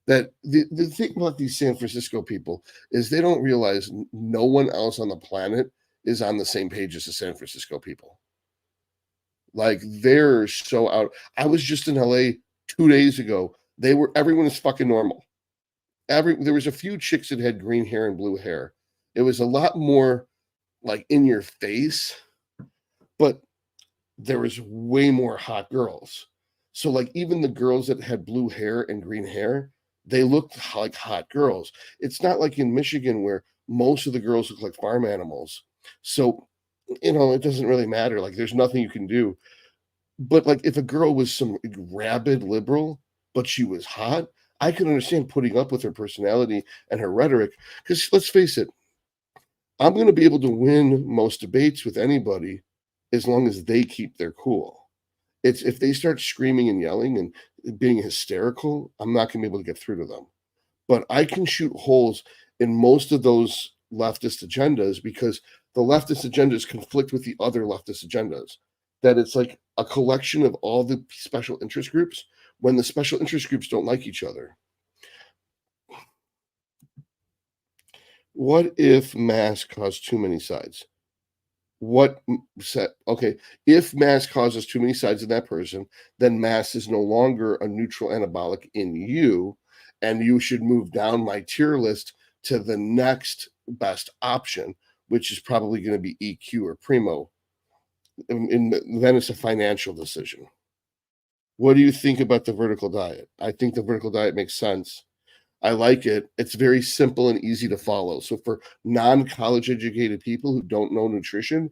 That the thing about these San Francisco people is they don't realize no one else on the planet is on the same page as the San Francisco people. Like they're so out. I was just in LA 2 days ago. Everyone is fucking normal. There was a few chicks that had green hair and blue hair. It was a lot more like in your face, but there was way more hot girls. So like even the girls that had blue hair and green hair, they looked like hot girls. It's not like in Michigan where most of the girls look like farm animals. So, it doesn't really matter. Like there's nothing you can do. But like if a girl was some rabid liberal, but she was hot, I can understand putting up with her personality and her rhetoric. Because let's face it, I'm going to be able to win most debates with anybody as long as they keep their cool. It's if they start screaming and yelling and being hysterical, I'm not going to be able to get through to them. But I can shoot holes in most of those leftist agendas because the leftist agendas conflict with the other leftist agendas. That it's like a collection of all the special interest groups when the special interest groups don't like each other. What if Mast caused too many sides? If Mast causes too many sides in that person, then Mast is no longer a neutral anabolic in you, and you should move down my tier list to the next best option, which is probably going to be EQ or Primo. Then it's a financial decision. What do you think about the vertical diet? I think the vertical diet makes sense. I like it. It's very simple and easy to follow. So for non-college educated people who don't know nutrition,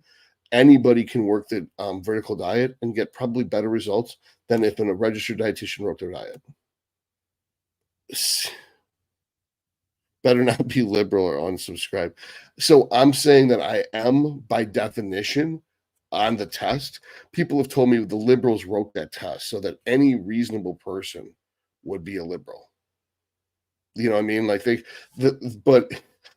anybody can work the vertical diet and get probably better results than if a registered dietitian wrote their diet. Better not be liberal or unsubscribe. So I'm saying that I am, by definition, on the test. People have told me the liberals wrote that test so that any reasonable person would be a liberal. You know what I mean? Like but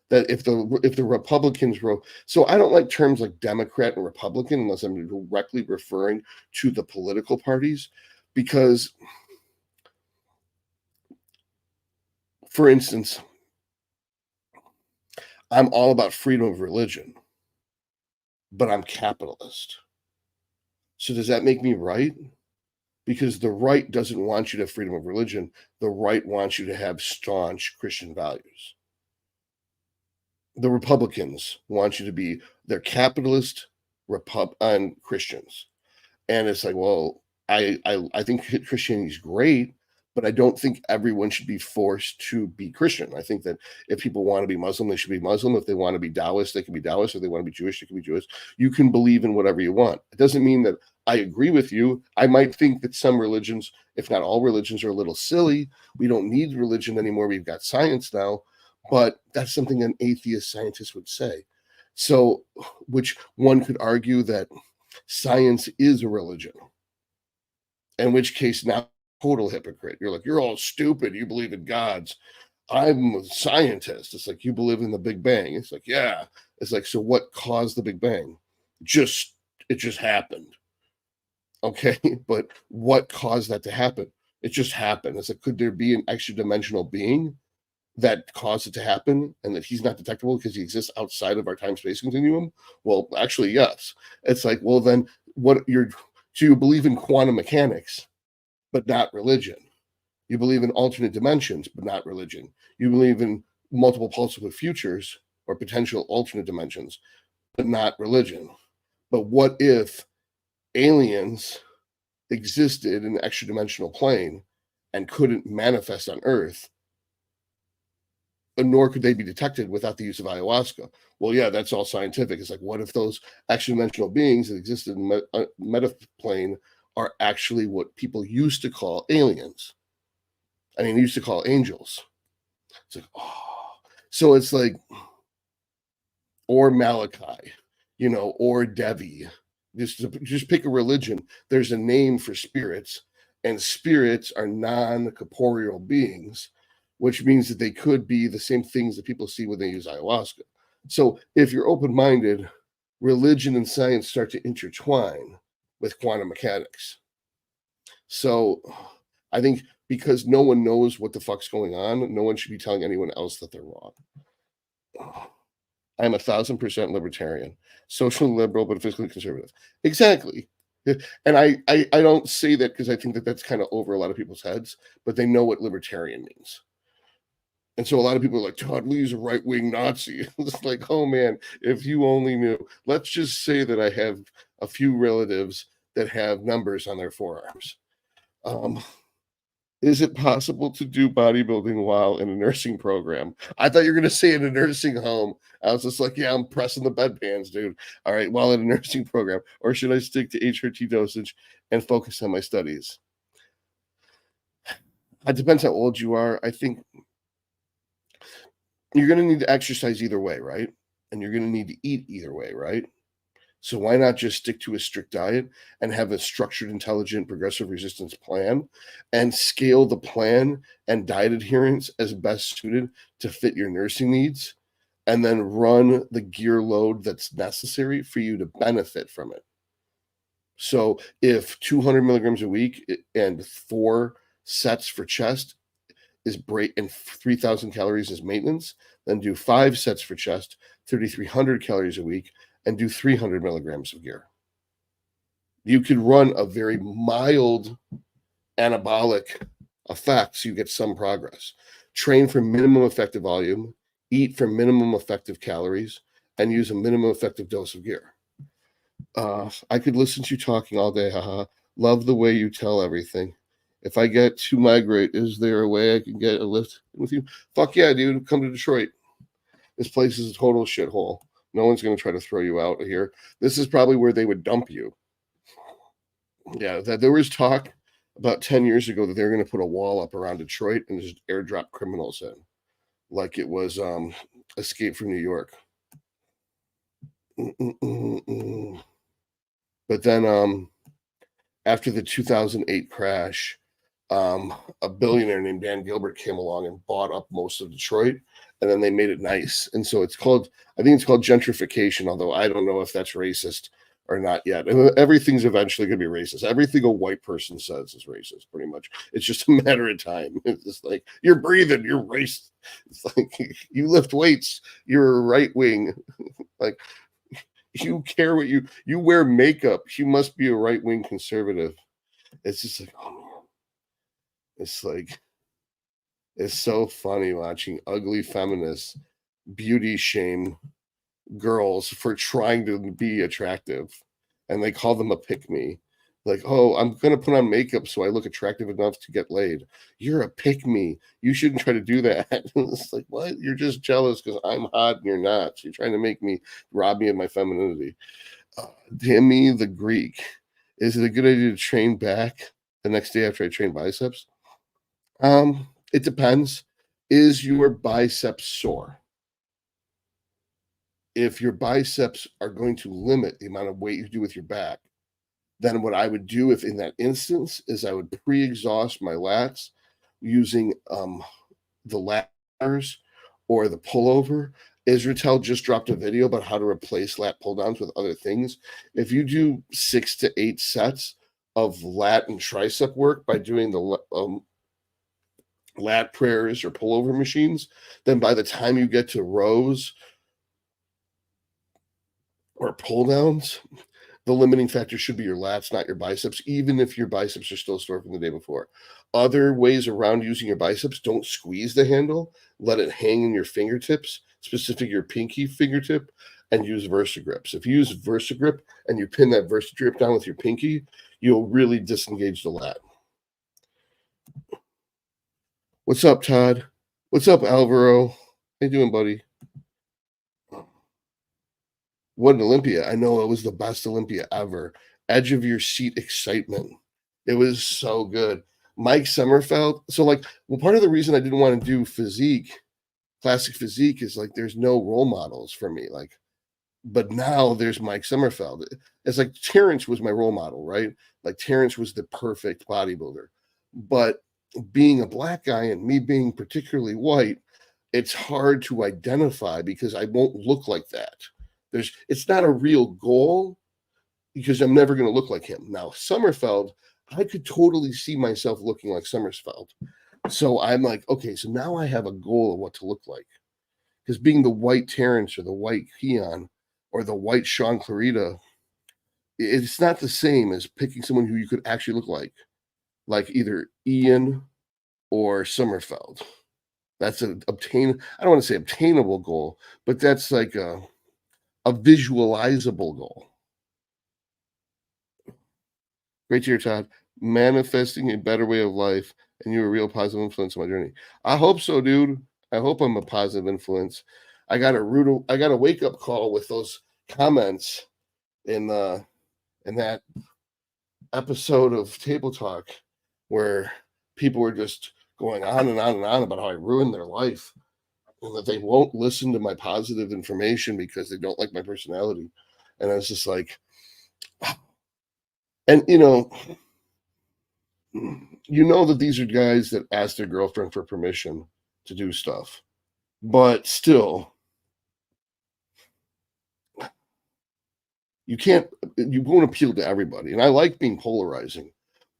that if the Republicans wrote, so I don't like terms like Democrat and Republican unless I'm directly referring to the political parties, because, for instance, I'm all about freedom of religion, but I'm capitalist. So does that make me right? Because the right doesn't want you to have freedom of religion. The right wants you to have staunch Christian values. The Republicans want you to be, they're capitalist and Christians. And it's like, well, I think Christianity is great, but I don't think everyone should be forced to be Christian. I think that if people want to be Muslim, they should be Muslim. If they want to be Taoist, they can be Taoist. If they want to be Jewish, they can be Jewish. You can believe in whatever you want. It doesn't mean that I agree with you. I might think that some religions, if not all religions, are a little silly. We don't need religion anymore. We've got science now. But that's something an atheist scientist would say. So, which one could argue that science is a religion. In which case, now, total hypocrite. You're like, you're all stupid. You believe in gods. I'm a scientist. It's like, you believe in the Big Bang. It's like, yeah. It's like, so what caused the Big Bang? It just happened. Okay, but what caused that to happen? It just happened. It's like, could there be an extra dimensional being that caused it to happen and that he's not detectable because he exists outside of our time-space continuum? Well, actually, yes. It's like, well, then so you believe in quantum mechanics, but not religion. You believe in alternate dimensions, but not religion. You believe in multiple possible futures or potential alternate dimensions, but not religion. But what if aliens existed in an extra dimensional plane and couldn't manifest on Earth, nor could they be detected without the use of ayahuasca? Well, yeah, that's all scientific. It's like, what if those extra dimensional beings that existed in metaplane are actually what people used to call aliens? I mean, they used to call angels. It's like, oh, so it's like, or Malachi, or Devi. Just pick a religion. There's a name for spirits, and spirits are non-corporeal beings, which means that they could be the same things that people see when they use ayahuasca. So if you're open-minded, religion and science start to intertwine with quantum mechanics. So I think because no one knows what the fuck's going on, no one should be telling anyone else that they're wrong. I'm 1,000% libertarian, socially liberal, but fiscally conservative. Exactly. And I don't say that because I think that that's kind of over a lot of people's heads, but they know what libertarian means. And so a lot of people are like, Todd Lee's a right-wing Nazi. It's like, oh man, if you only knew. Let's just say that I have a few relatives that have numbers on their forearms. Is it possible to do bodybuilding while in a nursing program? I thought you were going to say in a nursing home. I was just like, yeah, I'm pressing the bedpans, dude. All right, while in a nursing program. Or should I stick to HRT dosage and focus on my studies? It depends how old you are. I think you're going to need to exercise either way, right? And you're going to need to eat either way, right? So why not just stick to a strict diet and have a structured, intelligent, progressive resistance plan and scale the plan and diet adherence as best suited to fit your nursing needs, and then run the gear load that's necessary for you to benefit from it. So if 200 milligrams a week and 4 sets for chest is break and 3,000 calories is maintenance, then do 5 sets for chest, 3,300 calories a week, and do 300 milligrams of gear. You could run a very mild anabolic effect so you get some progress. Train for minimum effective volume, eat for minimum effective calories, and use a minimum effective dose of gear. I could listen to you talking all day, haha. Love the way you tell everything. If I get to migrate, is there a way I can get a lift with you? Fuck yeah, dude. Come to Detroit. This place is a total shithole. No one's going to try to throw you out of here. This is probably where they would dump you. Yeah, that there was talk about 10 years ago that they were going to put a wall up around Detroit and just airdrop criminals in, like it was Escape from New York. But then after the 2008 crash, a billionaire named Dan Gilbert came along and bought up most of Detroit, and then they made it nice. And so it's called, I think it's called gentrification, although I don't know if that's racist or not yet. And everything's eventually going to be racist. Everything a white person says is racist, pretty much. It's just a matter of time. It's just like, you're breathing, you're racist. It's like, you lift weights, you're a right wing. Like, you care what you wear makeup, you must be a right wing conservative. It's just like, oh man. It's like, it's so funny watching ugly feminists beauty shame girls for trying to be attractive, and they call them a pick-me. Like, oh, I'm gonna put on makeup so I look attractive enough to get laid. You're a pick-me. You shouldn't try to do that. It's like, what? You're just jealous because I'm hot and you're not. So you're trying to make me, rob me of my femininity. Dammy the Greek. Is it a good idea to train back the next day after I train biceps? It depends. Is your biceps sore? If your biceps are going to limit the amount of weight you do with your back, then what I would do if in that instance is I would pre-exhaust my lats using the ladders or the pullover. Israel just dropped a video about how to replace lat pull downs with other things. If you do 6 to 8 sets of lat and tricep work by doing the lat prayers or pullover machines, then by the time you get to rows or pull downs, the limiting factor should be your lats, not your biceps, even if your biceps are still sore from the day before. Other ways around using your biceps: don't squeeze the handle, let it hang in your fingertips, specifically your pinky fingertip, and use VersaGrips. If you use VersaGrip and you pin that VersaGrip down with your pinky, you'll really disengage the lat. What's up, Todd? What's up, Alvaro? How you doing, buddy? What an Olympia. I know it was the best Olympia ever. Edge of your seat excitement. It was so good. Mike Sommerfeld. So, like, well, part of the reason I didn't want to do physique, classic physique, is like there's no role models for me. Like, but now there's Mike Sommerfeld. It's like Terrence was my role model, right? Like Terrence was the perfect bodybuilder. But being a black guy and me being particularly white, it's hard to identify because I won't look like that. It's not a real goal because I'm never going to look like him. Now, Sommerfeld, I could totally see myself looking like Sommerfeld. So I'm like, okay, so now I have a goal of what to look like. Because being the white Terrence or the white Keon or the white Sean Clarita, it's not the same as picking someone who you could actually look like either Ian or Sommerfeld. That's I don't want to say obtainable goal, but that's like a visualizable goal. Great to hear, Todd. Manifesting a better way of life, and you're a real positive influence on my journey. I hope so, dude. I hope I'm a positive influence. I got a wake up call with those comments in that episode of Table Talk where people were just going on and on and on about how I ruined their life and that they won't listen to my positive information because they don't like my personality. And I was just like, and you know that these are guys that ask their girlfriend for permission to do stuff, but still, you won't appeal to everybody. And I like being polarizing,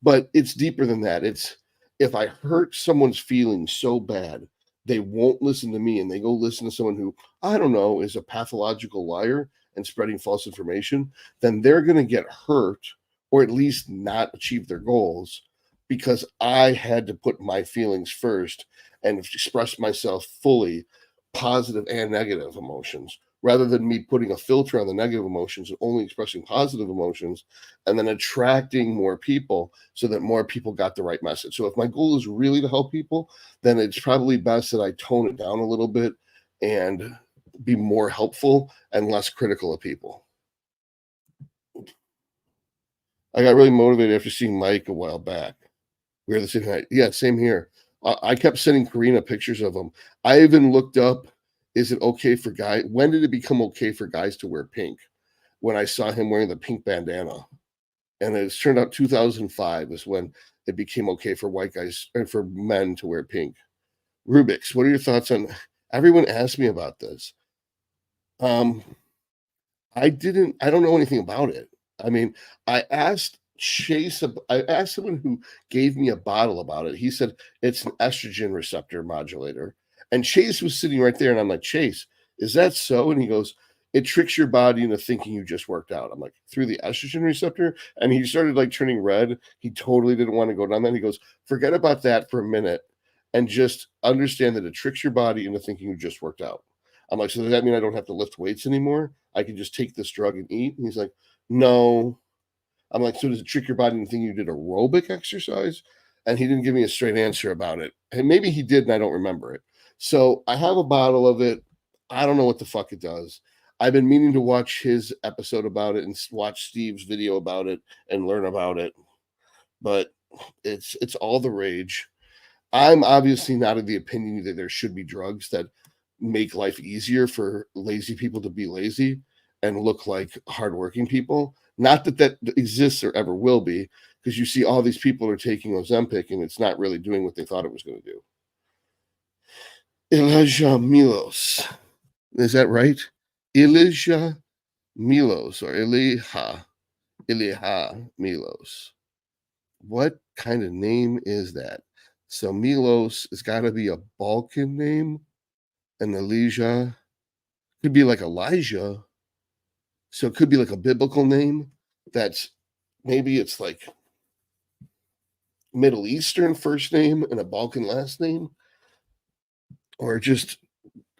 but it's deeper than that. It's if I hurt someone's feelings so bad, they won't listen to me and they go listen to someone who, I don't know, is a pathological liar and spreading false information, then they're going to get hurt or at least not achieve their goals because I had to put my feelings first and express myself fully, positive and negative emotions, rather than me putting a filter on the negative emotions and only expressing positive emotions and then attracting more people so that more people got the right message. So if my goal is really to help people, then it's probably best that I tone it down a little bit and be more helpful and less critical of people. I got really motivated after seeing Mike a while back. We were the same height. Yeah, same here. I kept sending Karina pictures of him. I even looked up, is it okay for guys? When did it become okay for guys to wear pink? When I saw him wearing the pink bandana. And it turned out 2005 is when it became okay for white guys and for men to wear pink. Rubik's, what are your thoughts on? Everyone asked me about this. I don't know anything about it. I mean, I asked Chase, I asked someone who gave me a bottle about it. He said it's an estrogen receptor modulator. And Chase was sitting right there, and I'm like, Chase, is that so? And he goes, it tricks your body into thinking you just worked out. I'm like, through the estrogen receptor? And he started like turning red. He totally didn't want to go down that. He goes, forget about that for a minute and just understand that it tricks your body into thinking you just worked out. I'm like, so does that mean I don't have to lift weights anymore? I can just take this drug and eat? And he's like, no. I'm like, so does it trick your body into thinking you did aerobic exercise? And he didn't give me a straight answer about it. And maybe he did, and I don't remember it. So I have a bottle of it. I don't know what the fuck it does. I've been meaning to watch his episode about it and watch Steve's video about it and learn about it. But it's all the rage. I'm obviously not of the opinion that there should be drugs that make life easier for lazy people to be lazy and look like hardworking people. Not that that exists or ever will be, because you see all these people are taking Ozempic and it's not really doing what they thought it was going to do. Elijah Milos. Is that right? Elijah Milos or Iliha Milos. What kind of name is that? So Milos has got to be a Balkan name, and Elijah could be like Elijah. So it could be like a biblical name that's maybe it's like Middle Eastern first name and a Balkan last name, or just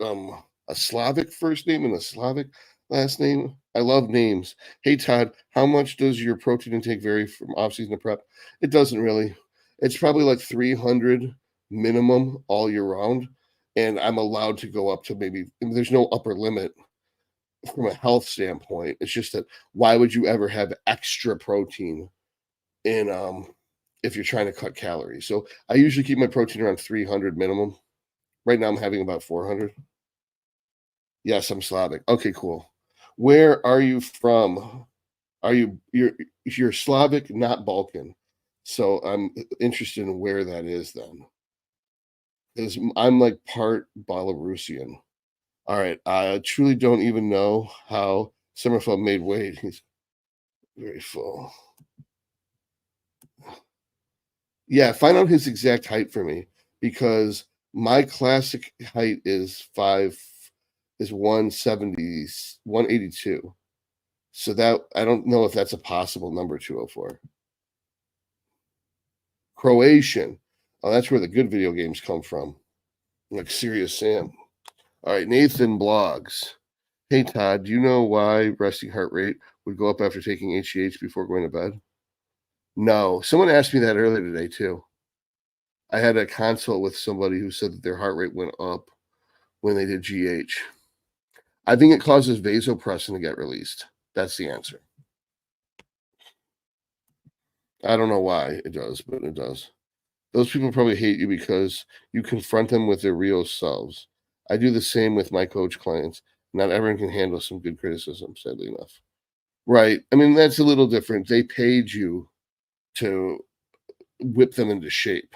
a Slavic first name and a Slavic last name. I love names. Hey Todd, how much does your protein intake vary from off-season to prep? It doesn't really. It's probably like 300 minimum all year round, and I'm allowed to go up to maybe. There's no upper limit from a health standpoint. It's just that why would you ever have extra protein in if you're trying to cut calories? So I usually keep my protein around 300 minimum. Right now I'm having about 400. Yes, I'm Slavic. Okay, cool. Where are you from? You're Slavic, not Balkan. So I'm interested in where that is then. Because I'm like part Belarusian. All right. I truly don't even know how Sommerfeld made weight. He's very full. Yeah, find out his exact height for me, because my classic height is 170, 182. So that I don't know if that's a possible number 204. Croatian. Oh, that's where the good video games come from. Like Serious Sam. All right, Nathan blogs. Hey Todd, do you know why resting heart rate would go up after taking HGH before going to bed? No. Someone asked me that earlier today too. I had a consult with somebody who said that their heart rate went up when they did GH. I think it causes vasopressin to get released. That's the answer. I don't know why it does, but it does. Those people probably hate you because you confront them with their real selves. I do the same with my coach clients. Not everyone can handle some good criticism, sadly enough. Right. I mean, that's a little different. They paid you to whip them into shape.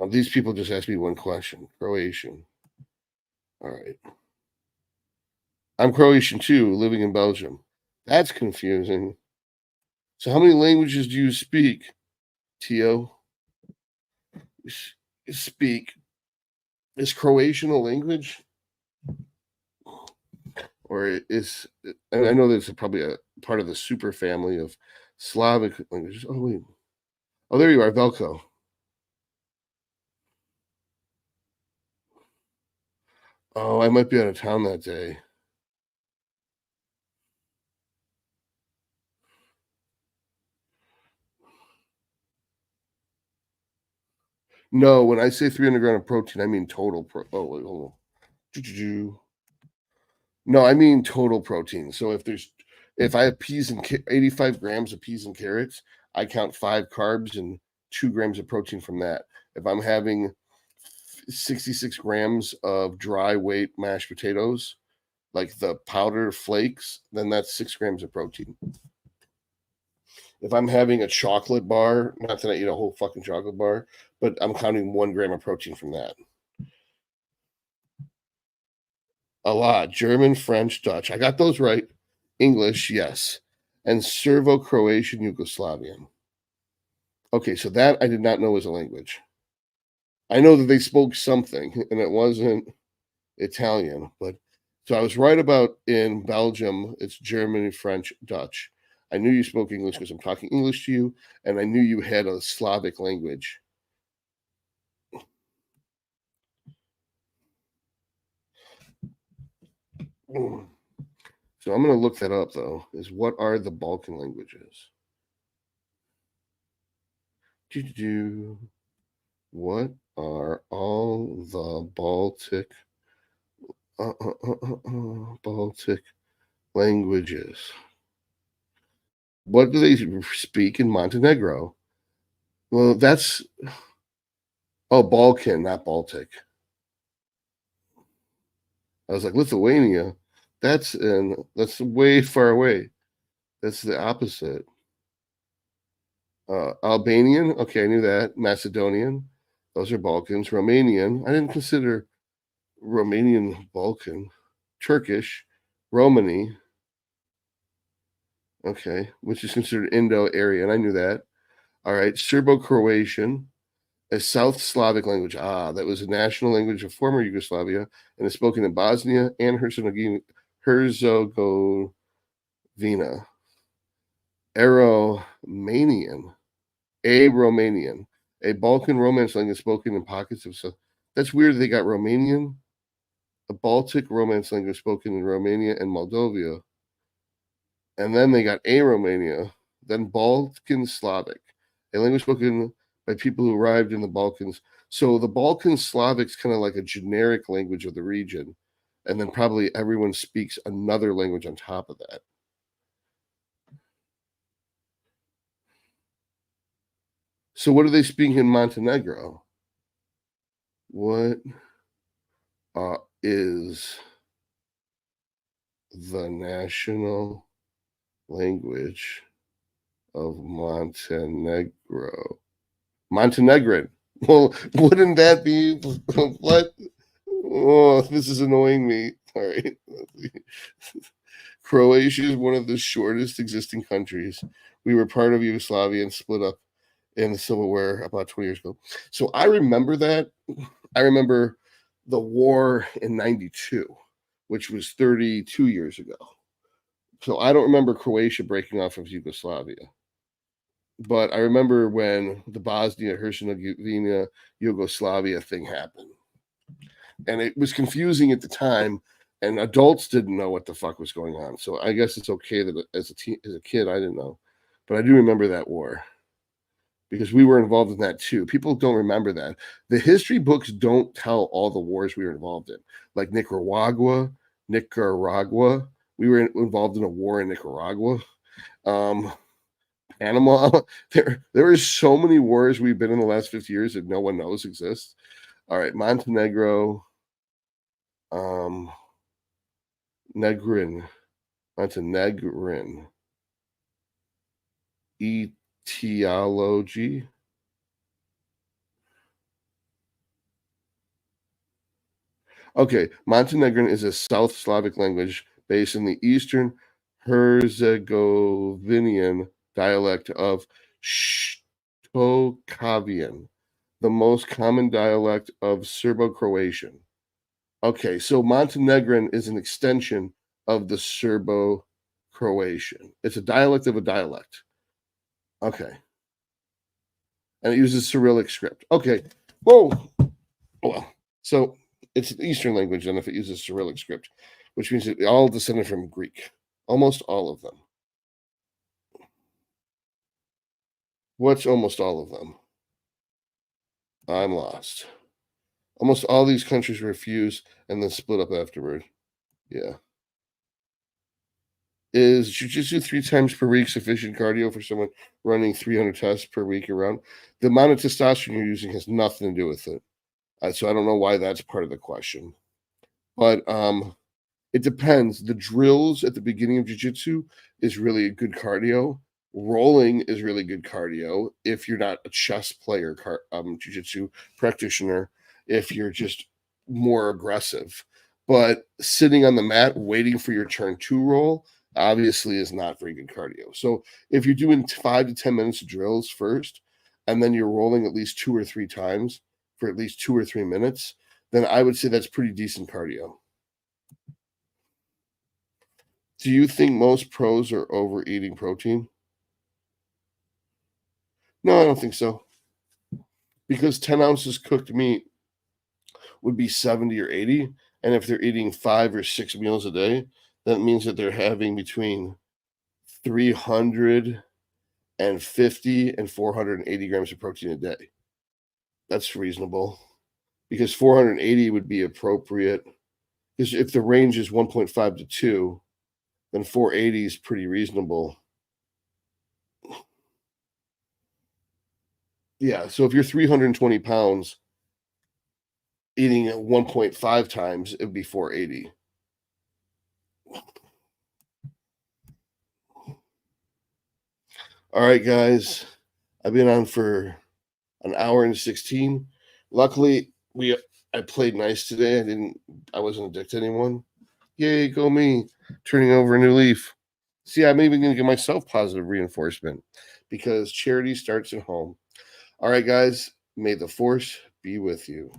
These people just asked me one question. Croatian. All right. I'm Croatian too, living in Belgium. That's confusing. So how many languages do you speak, Tio? Speak. Is Croatian a language? Or is, and I know there's probably a part of the super family of Slavic languages. Oh, wait. Oh, there you are, Velko. Oh, I might be out of town that day. No, when I say 300 grams of protein, I mean total. Oh, wait, hold on. No, I mean total protein. So if I have 85 grams of peas and carrots, I count 5 carbs and 2 grams of protein from that. If I'm having 66 grams of dry weight mashed potatoes, like the powder flakes, then that's 6 grams of protein. If I'm having a chocolate bar, not that I eat a whole fucking chocolate bar, but I'm counting 1 gram of protein from that. A lot. German, French, Dutch. I got those right. English, yes. And Serbo-Croatian, Yugoslavian. Okay, so that I did not know was a language. I know that they spoke something, and it wasn't Italian, but so I was right about in Belgium, it's German, French, Dutch. I knew you spoke English because I'm talking English to you, and I knew you had a Slavic language. So I'm going to look that up, though, is what are the Balkan languages? What are all the Baltic Baltic languages? What do they speak in Montenegro? Well, that's Balkan, not Baltic. I was like, Lithuania. That's way far away. That's the opposite. Albanian, okay, I knew that. Macedonian, those are Balkans. Romanian, I didn't consider Romanian Balkan. Turkish, Romani, okay, which is considered Indo-Aryan. I knew that. All right, Serbo-Croatian, a South Slavic language. That was a national language of former Yugoslavia and is spoken in Bosnia and Herzegovina. Aromanian, a Balkan Romance language spoken in pockets of South. That's weird. They got Romanian, a Baltic Romance language spoken in Romania and Moldova, and then they got a Romania, then Balkan Slavic, a language spoken by people who arrived in the Balkans. So the Balkan Slavic's kind of like a generic language of the region, and then probably everyone speaks another language on top of that. So what do they speak in Montenegro? What is the national language of Montenegro? Montenegrin. Well, wouldn't that be what? Oh, this is annoying me. All right. Croatia is one of the shortest existing countries. We were part of Yugoslavia and split up in the Civil War about 20 years ago. So I remember that. I remember the war in 92, which was 32 years ago. So I don't remember Croatia breaking off of Yugoslavia. But I remember when the Bosnia Herzegovina Yugoslavia thing happened. And it was confusing at the time, and adults didn't know what the fuck was going on. So I guess it's okay that as a kid, I didn't know. But I do remember that war because we were involved in that too. People don't remember that. The history books don't tell all the wars we were involved in, like Nicaragua. We were involved in a war in Nicaragua. Panama. There is so many wars we've been in the last 50 years that no one knows exist. All right, Montenegro, Montenegrin, etiology. Okay, Montenegrin is a South Slavic language based in the Eastern Herzegovinian dialect of Shtokavian, the most common dialect of Serbo-Croatian. Okay, so Montenegrin is an extension of the Serbo-Croatian. It's a dialect of a dialect. Okay. And it uses Cyrillic script. Okay. Whoa. Well, so it's an Eastern language, and if it uses Cyrillic script, which means it all descended from Greek. Almost all of them. What's almost all of them? I'm lost. Almost all these countries refused and then split up afterward. Yeah. Is jiu-jitsu 3 times per week sufficient cardio for someone running 300 tests per week around? The amount of testosterone you're using has nothing to do with it. So I don't know why that's part of the question. But it depends. The drills at the beginning of jiu-jitsu is really good cardio. Rolling is really good cardio if you're not a chess player, jiu-jitsu practitioner, if you're just more aggressive. But sitting on the mat waiting for your turn to roll obviously is not very good cardio. So if you're doing 5 to 10 minutes of drills first, and then you're rolling at least 2 or 3 times for at least 2 or 3 minutes, then I would say that's pretty decent cardio. Do you think most pros are overeating protein? No, I don't think so. Because 10 ounces cooked meat would be 70 or 80. And if they're eating 5 or 6 meals a day, that means that they're having between 350 and 480 grams of protein a day. That's reasonable. Because 480 would be appropriate. Because if the range is 1.5 to 2, then 480 is pretty reasonable. Yeah, so if you're 320 pounds, eating at 1.5 times, it would be 480. All right, guys. I've been on for an hour and 16. Luckily, I played nice today. I wasn't a dick to anyone. Yay, go me. Turning over a new leaf. See, I'm even gonna give myself positive reinforcement because charity starts at home. All right, guys, may the force be with you.